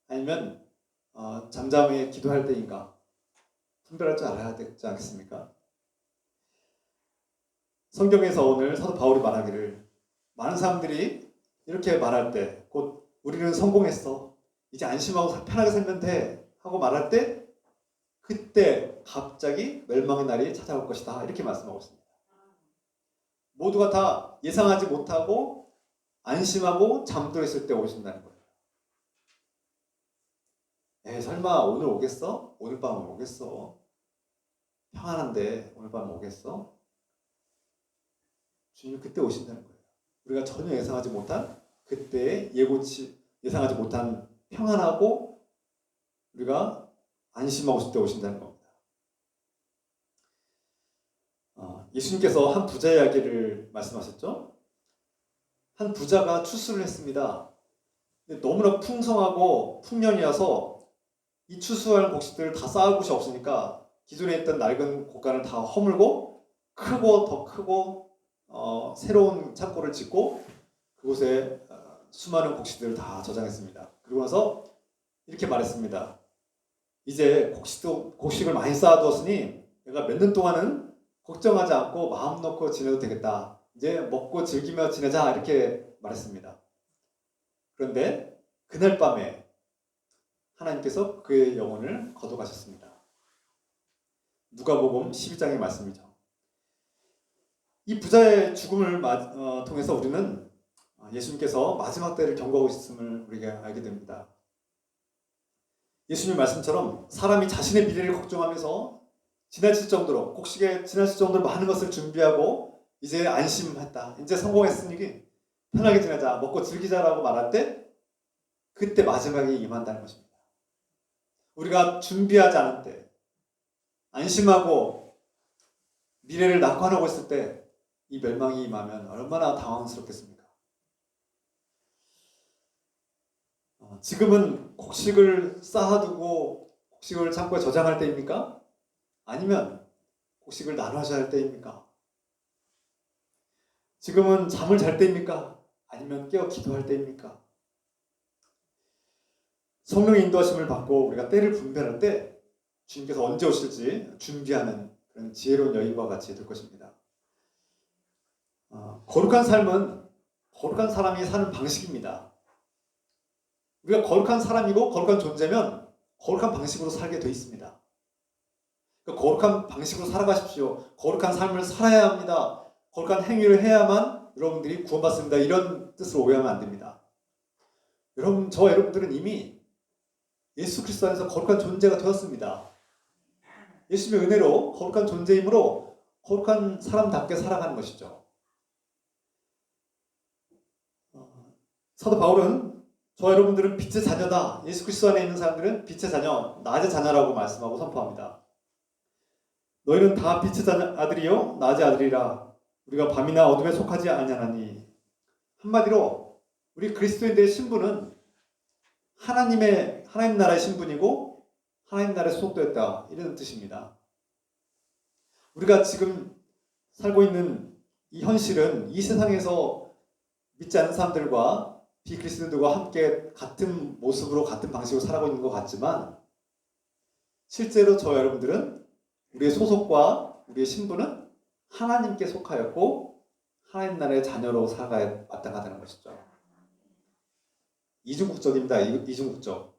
B: 아니면 잠잠히 기도할 때인가 분별할 줄 알아야 되지 않겠습니까? 성경에서 오늘 사도 바울이 말하기를, 많은 사람들이 이렇게 말할 때, 곧 우리는 성공했어, 이제 안심하고 편하게 살면 돼 하고 말할 때, 그때 갑자기 멸망의 날이 찾아올 것이다, 이렇게 말씀하고 있습니다. 모두가 다 예상하지 못하고 안심하고 잠들었을 때 오신다는 거예요. 설마 오늘 오겠어? 오늘 밤 오겠어? 평안한데 오늘 밤 오겠어? 주님 그때 오신다는 거예요. 우리가 전혀 예상하지 못한, 그때의 예상하지 못한 평안하고 우리가 안심하고 있을 때 오신다는 겁니다. 예수님께서 한 부자 이야기를 말씀하셨죠? 한 부자가 추수를 했습니다. 근데 너무나 풍성하고 풍년이어서 이 추수할 곡식들을 다 쌓을 곳이 없으니까 기존에 있던 낡은 곳간을 다 허물고 더 크고 새로운 창고를 짓고 그곳에 수많은 곡식들을 다 저장했습니다. 그러고 나서 이렇게 말했습니다. 이제 곡식을 많이 쌓아두었으니 내가 몇 년 동안은 걱정하지 않고 마음 놓고 지내도 되겠다. 이제 먹고 즐기며 지내자, 이렇게 말했습니다. 그런데 그날 밤에 하나님께서 그의 영혼을 거둬가셨습니다. 누가복음 12장의 말씀이죠. 이 부자의 죽음을 통해서 우리는 예수님께서 마지막 때를 경고하고 있음을 우리가 알게 됩니다. 예수님 말씀처럼 사람이 자신의 미래를 걱정하면서 지나칠 정도로, 곡식에 지나칠 정도로 많은 것을 준비하고 이제 안심했다, 이제 성공했으니 편하게 지내자, 먹고 즐기자라고 말할 때 그때 마지막이 임한다는 것입니다. 우리가 준비하지 않을 때, 안심하고 미래를 낙관하고 있을 때 이 멸망이 임하면 얼마나 당황스럽겠습니까? 지금은 곡식을 쌓아두고 곡식을 창고에 저장할 때입니까? 아니면 곡식을 나눠줘야 할 때입니까? 지금은 잠을 잘 때입니까? 아니면 깨어 기도할 때입니까? 성령의 인도하심을 받고 우리가 때를 분별할 때 주님께서 언제 오실지 준비하는 그런 지혜로운 여인과 같이 될 것입니다. 거룩한 삶은 거룩한 사람이 사는 방식입니다. 우리가 거룩한 사람이고 거룩한 존재면 거룩한 방식으로 살게 돼 있습니다. 거룩한 방식으로 살아가십시오. 거룩한 삶을 살아야 합니다. 거룩한 행위를 해야만 여러분들이 구원받습니다, 이런 뜻으로 오해하면 안 됩니다. 저와 여러분들은 이미 예수 그리스도 안에서 거룩한 존재가 되었습니다. 예수님의 은혜로 거룩한 존재이므로 거룩한 사람답게 살아가는 것이죠. 사도 바울은 저와 여러분들은 빛의 자녀다, 예수 그리스도 안에 있는 사람들은 빛의 자녀, 낮의 자녀라고 말씀하고 선포합니다. 너희는 다 빛의 아들이요 낮의 아들이라. 우리가 밤이나 어둠에 속하지 아니하나니. 한마디로 우리 그리스도인들의 신분은 하나님 나라의 신분이고 하나님 나라에 소속되었다, 이런 뜻입니다. 우리가 지금 살고 있는 이 현실은 이 세상에서 믿지 않는 사람들과 비그리스도인들과 함께 같은 모습으로 같은 방식으로 살아가고 있는 것 같지만, 실제로 저와 여러분들은 우리의 소속과 우리의 신분은 하나님께 속하였고 하나님 나라의 자녀로 살아가야 마땅하다는 것이죠. 이중국적입니다. 이중국적.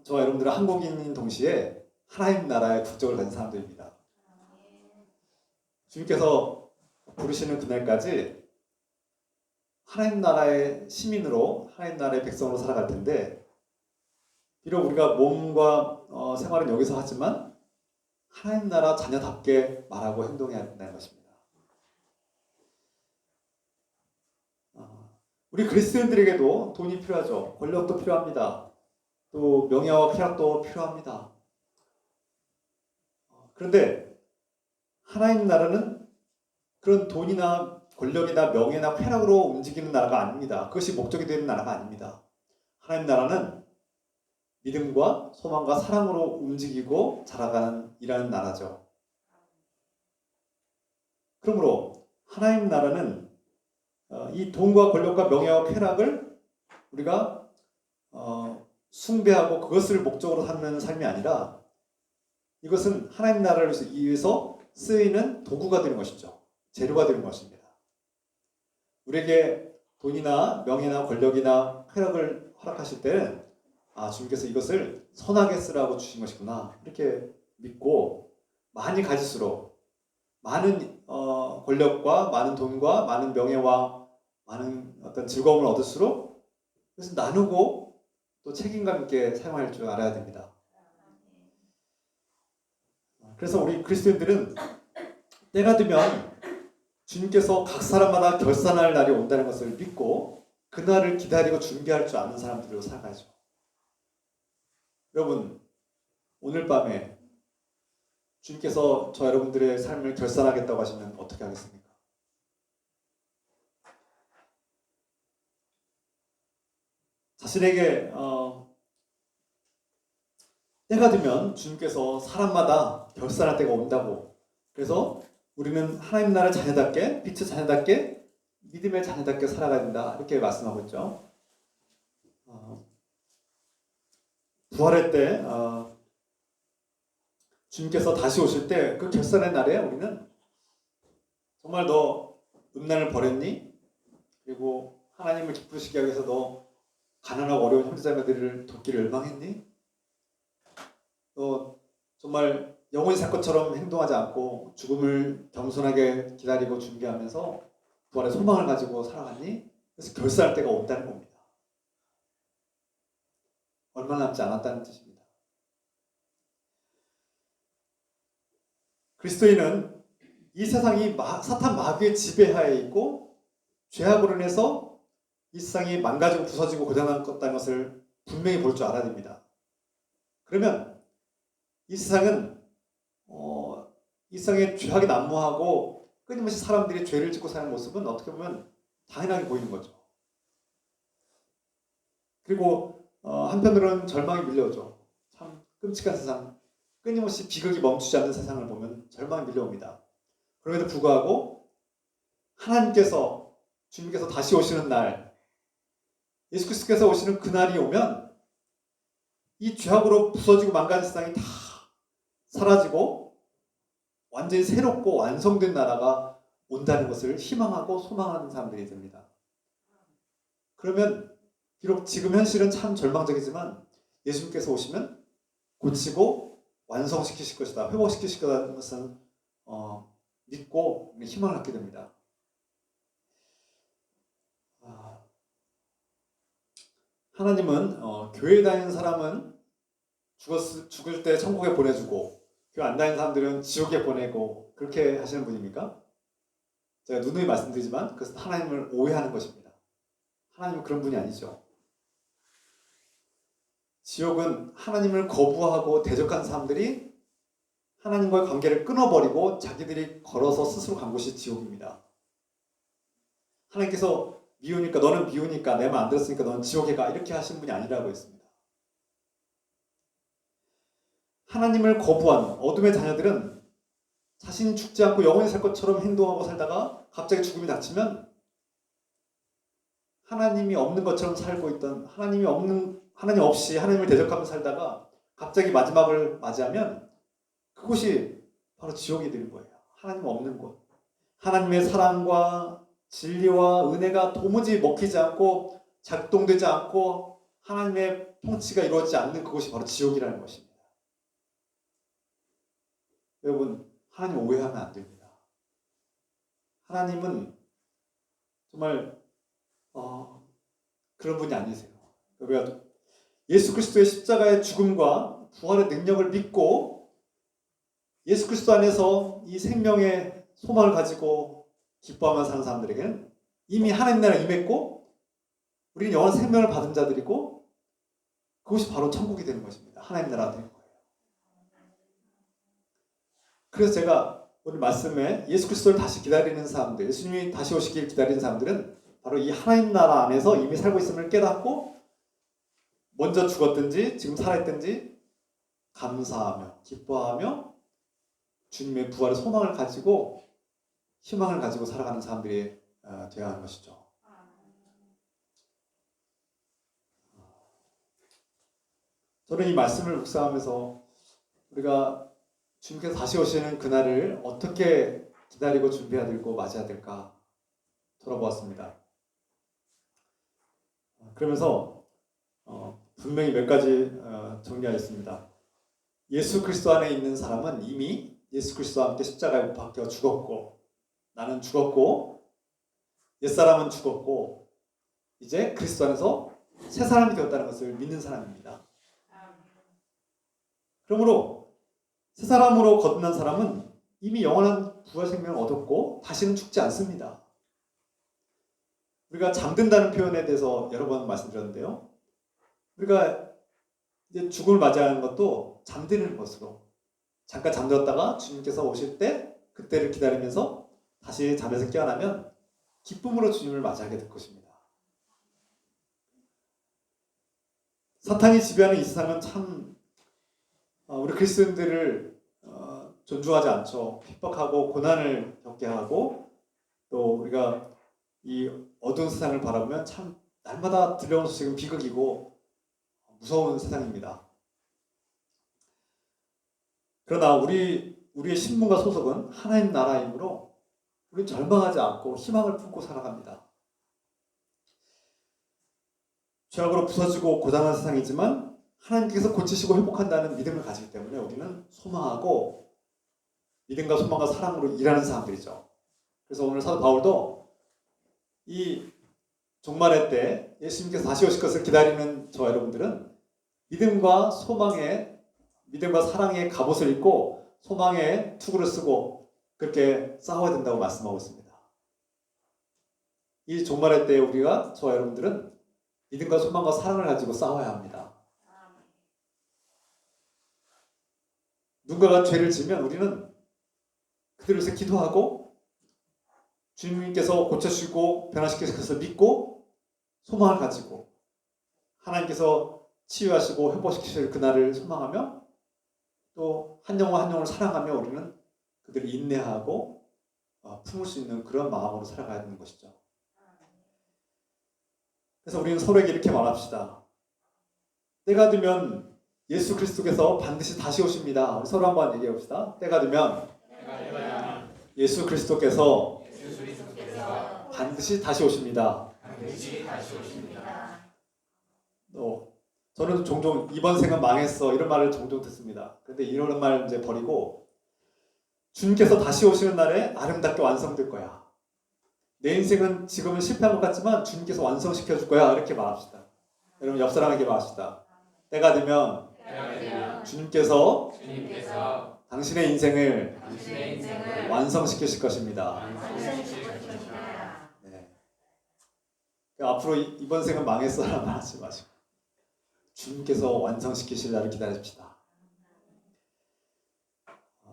B: 저와 여러분들은 한국인인 동시에 하나님 나라의 국적을 가진 사람들입니다. 주님께서 부르시는 그날까지 하나님 나라의 시민으로, 하나님 나라의 백성으로 살아갈 텐데, 비록 우리가 몸과 생활은 여기서 하지만 하나님 나라 자녀답게 말하고 행동해야 된다는 것입니다. 우리 그리스도인들에게도 돈이 필요하죠. 권력도 필요합니다. 또 명예와 쾌락도 필요합니다. 그런데 하나님 나라는 그런 돈이나 권력이나 명예나 쾌락으로 움직이는 나라가 아닙니다. 그것이 목적이 되는 나라가 아닙니다. 하나님 나라는 믿음과 소망과 사랑으로 움직이고 자라가는 일하는 나라죠. 그러므로 하나님 나라는 이 돈과 권력과 명예와 쾌락을 우리가 숭배하고 그것을 목적으로 삼는 삶이 아니라 이것은 하나님 나라를 위해서 쓰이는 도구가 되는 것이죠. 재료가 되는 것입니다. 우리에게 돈이나 명예나 권력이나 쾌락을 허락하실 때는 주님께서 이것을 선하게 쓰라고 주신 것이구나 이렇게 믿고 많이 가질수록 많은 권력과 많은 돈과 많은 명예와 많은 어떤 즐거움을 얻을수록 그것을 나누고 또 책임감 있게 사용할 줄 알아야 됩니다. 그래서 우리 그리스도인들은 때가 되면 주님께서 각 사람마다 결산할 날이 온다는 것을 믿고 그날을 기다리고 준비할 줄 아는 사람들로 살아가죠. 여러분, 오늘 밤에 주님께서 저 여러분들의 삶을 결산하겠다고 하시면 어떻게 하겠습니까? 자신에게 때가 되면 주님께서 사람마다 결산할 때가 온다고. 그래서 우리는 하나님 나라의 자녀답게, 빛의 자녀답게, 믿음의 자녀답게 살아가야 된다. 이렇게 말씀하고 있죠. 부활할 때 주님께서 다시 오실 때 그 결산의 날에 우리는 정말 너 음란을 버렸니? 그리고 하나님을 기쁘시게 하기 위해서 너 가난하고 어려운 형제자매들을 돕기를 열망했니? 너 정말 영혼이 살 것처럼 행동하지 않고 죽음을 겸손하게 기다리고 준비하면서 부활의 소망을 가지고 살아갔니? 그래서 결산할 때가 온다는 겁니다. 얼마 남지 않았다는 뜻입니다. 그리스도인은 이 세상이 사탄 마귀의 지배하에 있고 죄악으로 인해서 이 세상이 망가지고 부서지고 고장났다는 것을 분명히 볼 줄 알아야 됩니다. 그러면 이 세상은 이 세상에 죄악이 난무하고 끊임없이 사람들이 죄를 짓고 사는 모습은 어떻게 보면 당연하게 보이는 거죠. 그리고 한편으로는 절망이 밀려오죠. 참 끔찍한 세상, 끊임없이 비극이 멈추지 않는 세상을 보면 절망이 밀려옵니다. 그럼에도 불구하고 하나님께서 주님께서 다시 오시는 날, 예수 그리스도께서 오시는 그날이 오면 이 죄악으로 부서지고 망가진 세상이 다 사라지고 완전히 새롭고 완성된 나라가 온다는 것을 희망하고 소망하는 사람들이 됩니다. 그러면 비록 지금 현실은 참 절망적이지만 예수님께서 오시면 고치고 완성시키실 것이다, 회복시키실 거라는 것은 믿고 희망을 갖게 됩니다. 하나님은 교회 다니는 사람은 죽을 때 천국에 보내주고 교회 안 다니는 사람들은 지옥에 보내고 그렇게 하시는 분입니까? 제가 누누이 말씀드리지만 그것은 하나님을 오해하는 것입니다. 하나님은 그런 분이 아니죠. 지옥은 하나님을 거부하고 대적한 사람들이 하나님과의 관계를 끊어버리고 자기들이 걸어서 스스로 간 곳이 지옥입니다. 하나님께서 미우니까 너는 미우니까 내 말 안 들었으니까 너는 지옥에 가 이렇게 하신 분이 아니라고 했습니다. 하나님을 거부한 어둠의 자녀들은 자신이 죽지 않고 영원히 살 것처럼 행동하고 살다가 갑자기 죽음이 닥치면 하나님이 없는 것처럼 살고 있던 하나님 없이 하나님을 대적하며 살다가 갑자기 마지막을 맞이하면 그곳이 바로 지옥이 되는 거예요. 하나님 없는 곳. 하나님의 사랑과 진리와 은혜가 도무지 먹히지 않고 작동되지 않고 하나님의 통치가 이루어지지 않는 그곳이 바로 지옥이라는 것입니다. 여러분, 하나님 오해하면 안 됩니다. 하나님은 정말 그런 분이 아니세요. 우리가 예수 그리스도의 십자가의 죽음과 부활의 능력을 믿고 예수 그리스도 안에서 이 생명의 소망을 가지고 기뻐하며 사는 사람들에게는 이미 하나님 나라에 임했고 우리는 영원한 생명을 받은 자들이고 그것이 바로 천국이 되는 것입니다. 하나님 나라가 되는 거예요. 그래서 제가 오늘 말씀에 예수 그리스도를 다시 기다리는 사람들, 예수님이 다시 오시길 기다리는 사람들은 바로 이 하나님 나라 안에서 이미 살고 있음을 깨닫고 먼저 죽었든지 지금 살아있든지 감사하며 기뻐하며 주님의 부활의 소망을 가지고 희망을 가지고 살아가는 사람들이 되어야 하는 것이죠. 저는 이 말씀을 묵상하면서 우리가 주님께서 다시 오시는 그날을 어떻게 기다리고 준비해야 되고 맞아야 될까 돌아보았습니다. 그러면서 분명히 몇 가지 정리하였습니다. 예수 그리스도 안에 있는 사람은 이미 예수 그리스도와 함께 십자가에 못 박혀 죽었고 나는 죽었고 옛사람은 죽었고 이제 그리스도 안에서 새 사람이 되었다는 것을 믿는 사람입니다. 그러므로 새 사람으로 거듭난 사람은 이미 영원한 부활 생명을 얻었고 다시는 죽지 않습니다. 우리가 잠든다는 표현에 대해서 여러 번 말씀드렸는데요. 우리가 이제 죽음을 맞이하는 것도 잠드는 것으로 잠깐 잠들었다가 주님께서 오실 때 그때를 기다리면서 다시 잠에서 깨어나면 기쁨으로 주님을 맞이하게 될 것입니다. 사탄이 지배하는 이 세상은 참 우리 그리스도인들을 존중하지 않죠. 핍박하고 고난을 겪게 하고 또 우리가 이 어두운 세상을 바라보면 참 날마다 들려오는 소식은 비극이고 무서운 세상입니다. 그러나 우리의 신분과 소속은 하나님 나라이므로 우리는 절망하지 않고 희망을 품고 살아갑니다. 죄악으로 부서지고 고단한 세상이지만 하나님께서 고치시고 회복한다는 믿음을 가지기 때문에 우리는 소망하고 믿음과 소망과 사랑으로 일하는 사람들이죠. 그래서 오늘 사도 바울도 이 종말의 때 예수님께서 다시 오실 것을 기다리는 저 여러분들은 믿음과 사랑의 갑옷을 입고 소망의 투구를 쓰고 그렇게 싸워야 된다고 말씀하고 있습니다. 이 종말의 때에 저와 여러분들은 믿음과 소망과 사랑을 가지고 싸워야 합니다. 누군가가 죄를 지으면 우리는 그들을 위해서 기도하고 주님께서 고쳐주시고 변화시키실 것을 믿고 소망을 가지고 하나님께서 치유하시고 회복시키실 그날을 소망하며 또 한 영혼 한 영혼을 사랑하며 우리는 그들을 인내하고 품을 수 있는 그런 마음으로 살아가야 되는 것이죠. 그래서 우리는 서로에게 이렇게 말합시다. 때가 되면 예수 그리스도께서 반드시 다시 오십니다. 우리 서로 한번 얘기해 봅시다. 때가 되면 예수 그리스도께서 반드시 다시 오십니다. 저는 종종 이번 생은 망했어 이런 말을 종종 듣습니다. 그런데 이런 말 이제 버리고 주님께서 다시 오시는 날에 아름답게 완성될 거야. 내 인생은 지금은 실패한 것 같지만 주님께서 완성시켜 줄 거야. 이렇게 말합시다. 여러분 옆 사람에게 말합시다. 때가 되면 주님께서 당신의 인생을 완성시키실 것입니다. 네. 앞으로 이번 생은 망했어라는 말 하지 마시고 주님께서 완성시키실 날을 기다립시다.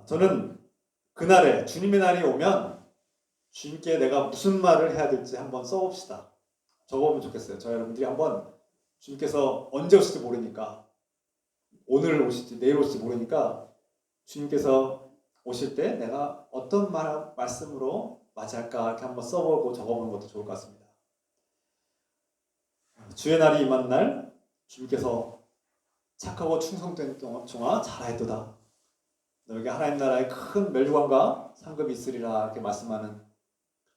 B: 저는 그날에 주님의 날이 오면 주님께 내가 무슨 말을 해야 될지 한번 써봅시다. 적어보면 좋겠어요. 저희 여러분들이 한번 주님께서 언제 오실지 모르니까 오늘 오실지 내일 오실지 모르니까 주님께서 오실 때 내가 어떤 말씀으로 맞이할까 이렇게 한번 써보고 적어보는 것도 좋을 것 같습니다. 주의 날이 임한 날 주님께서 착하고 충성된 종아 잘하였도다. 너에게 하나님 나라의 큰 멸류관과 상급이 있으리라 이렇게 말씀하는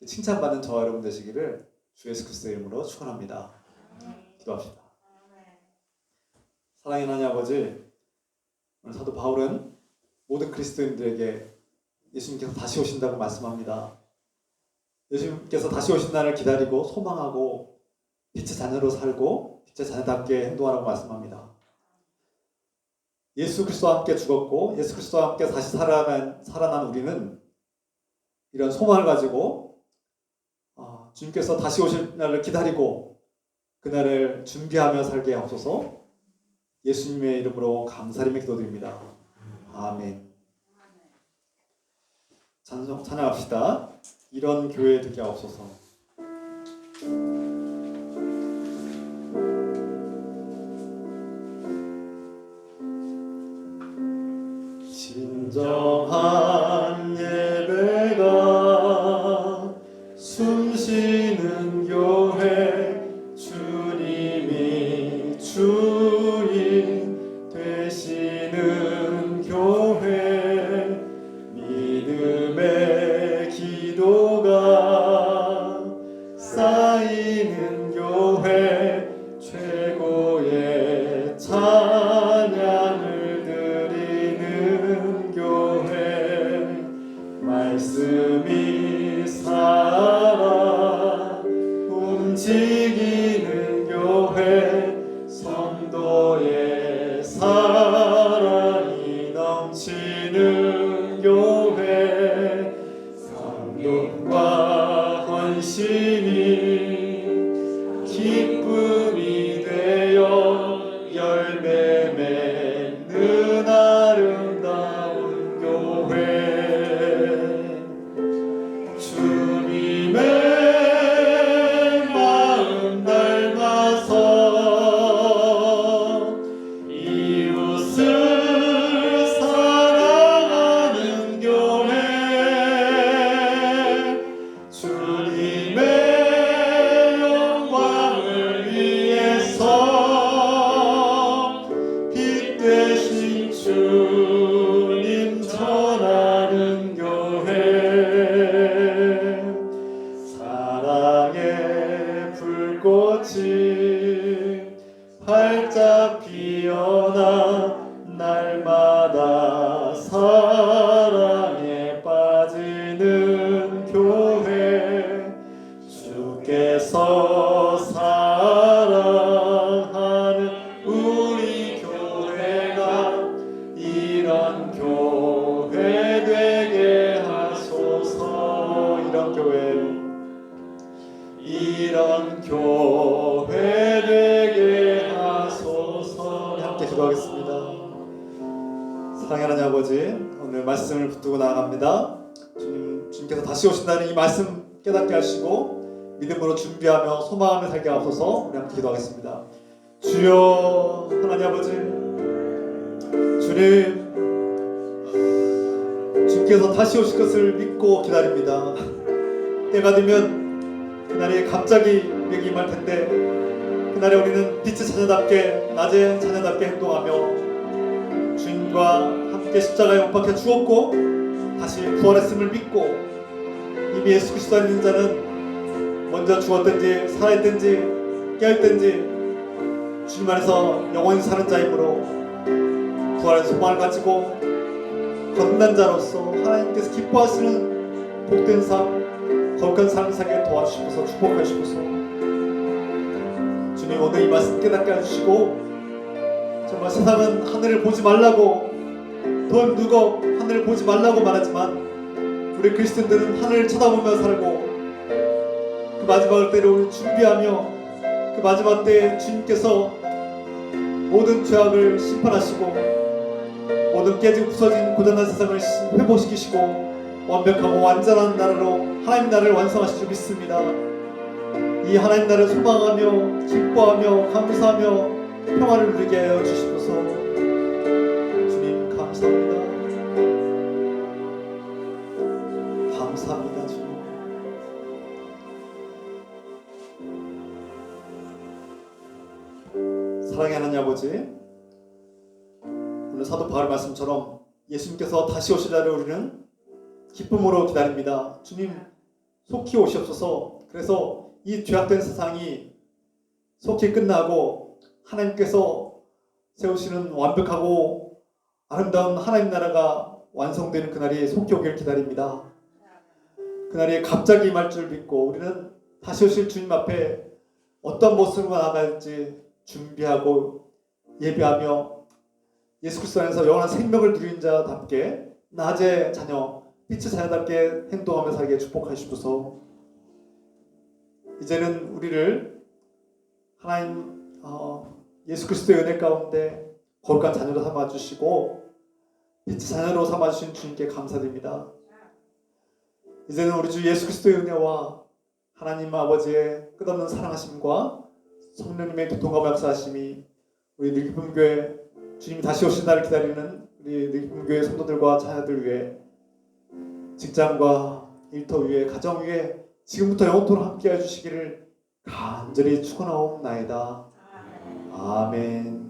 B: 칭찬받는 저와 여러분 되시기를 주 예수 그리스도의 이름으로 축원합니다. 기도합시다. 사랑의 하나님 아버지, 오늘 사도 바울은 모든 그리스도인들에게 예수님께서 다시 오신다고 말씀합니다. 예수님께서 다시 오신 날을 기다리고 소망하고 빛의 자녀로 살고 빛의 자녀답게 행동하라고 말씀합니다. 예수 그리스도와 함께 죽었고 예수 그리스도와 함께 다시 살아난 우리는 이런 소망을 가지고 주님께서 다시 오실 날을 기다리고 그날을 준비하며 살게 하옵소서. 예수님의 이름으로 감사드리며 기도드립니다. 아멘. 찬양합시다. 이런 교회 되게 하옵소서. 진정한 예배가 숨쉬는 교회 주님이 주인 되시는 교회 믿음의 기도가 쌓이는 교회 최고의 찬양을 드리는 교회 말씀이 살아 움직이는 교회 성도의 사랑이 넘치는 교회 감동과 헌신이 기쁨이 되어 열매 맺는 아름다운 교회 주님의 마음 닮아서 이웃을 사랑하는 교회 주님의 영광을 위해서 빛 되신 주님 전하는 교회 사랑의 불꽃이 활짝 피어나 날마다 사랑에 빠지는 교회 주께서 사랑하는 우리 교회가 이런 교회 되게 하소서. 이런 교회 되게 하소서. 함께 기도하겠습니다. 사랑하는 아버지, 오늘 말씀을 붙들고 나아갑니다. 주님께서 다시 오신다는 이 말씀 깨닫게 하시고 믿음으로 준비하며 소망하며 살게 하소서. 우리 함께 기도하겠습니다. 주여 하나님 아버지, 주님께서 다시 오실 것을 믿고 기다립니다. 때가 되면 그날이 갑자기 우리에게 임할 텐데 그날에 우리는 빛의 자녀답게 낮의 자녀답게 행동하며 주님과 함께 십자가에 못 박혀 죽었고 다시 부활했음을 믿고 이미 예수 그리스도 안에 있는 자는 먼저 죽었든지 살아있든지 깨어있든지 주님 안에서 영원히 사는 자이므로 부활의 소망을 가지고 거듭난 자로서 하나님께서 기뻐하시는 복된 삶 거룩한 삶을 살게 도와주시면서 축복하시고서 주님 오늘 이 말씀 깨닫게 해주시고 정말 세상은 하늘을 보지 말라고 돈 누거 하늘을 보지 말라고 말하지만 우리 그리스도인들은 하늘을 쳐다보며 살고 그 마지막 때를 준비하며 그 마지막 때에 주님께서 모든 죄악을 심판하시고 모든 깨지고 부서진 고장난 세상을 회복시키시고 완벽하고 완전한 나라로 하나님 나라를 완성하실 줄 믿습니다. 이 하나님 나라를 소망하며 기뻐하며 감사하며 평화를 누리게 하여 주시옵소서. 주님 감사합니다. 감사합니다 주님. 사랑의 하나님 아버지, 오늘 사도 바울 말씀처럼 예수님께서 다시 오실 날을 우리는 기쁨으로 기다립니다. 주님 속히 오시옵소서. 그래서 이 죄악된 세상이 속히 끝나고 하나님께서 세우시는 완벽하고 아름다운 하나님 나라가 완성되는 그날이 속히 오길 기다립니다. 그날이 갑자기 임할 줄 믿고 우리는 다시 오실 주님 앞에 어떤 모습으로 나아갈지 준비하고 예비하며 예수 그리스도 안에서 영원한 생명을 누린 자답게 낮의 자녀, 빛의 자녀답게 행동하며 살게 축복하시옵소서. 이제는 우리를 하나님 예수 그리스도의 은혜 가운데 거룩한 자녀로 삼아주시고 빛의 자녀로 삼아주신 주님께 감사드립니다. 이제는 우리 주 예수 그리스도의 은혜와 하나님 아버지의 끝없는 사랑하심과 성령님의 교통과 역사하심이 우리 늘기쁨교회 주님이 다시 오신 날을 기다리는 우리 늘기쁨교회 성도들과 자녀들 위해 직장과 일터 위에 가정 위에 지금부터 영원토록 함께 해주시기를 간절히 축원하옵나이다. 아멘.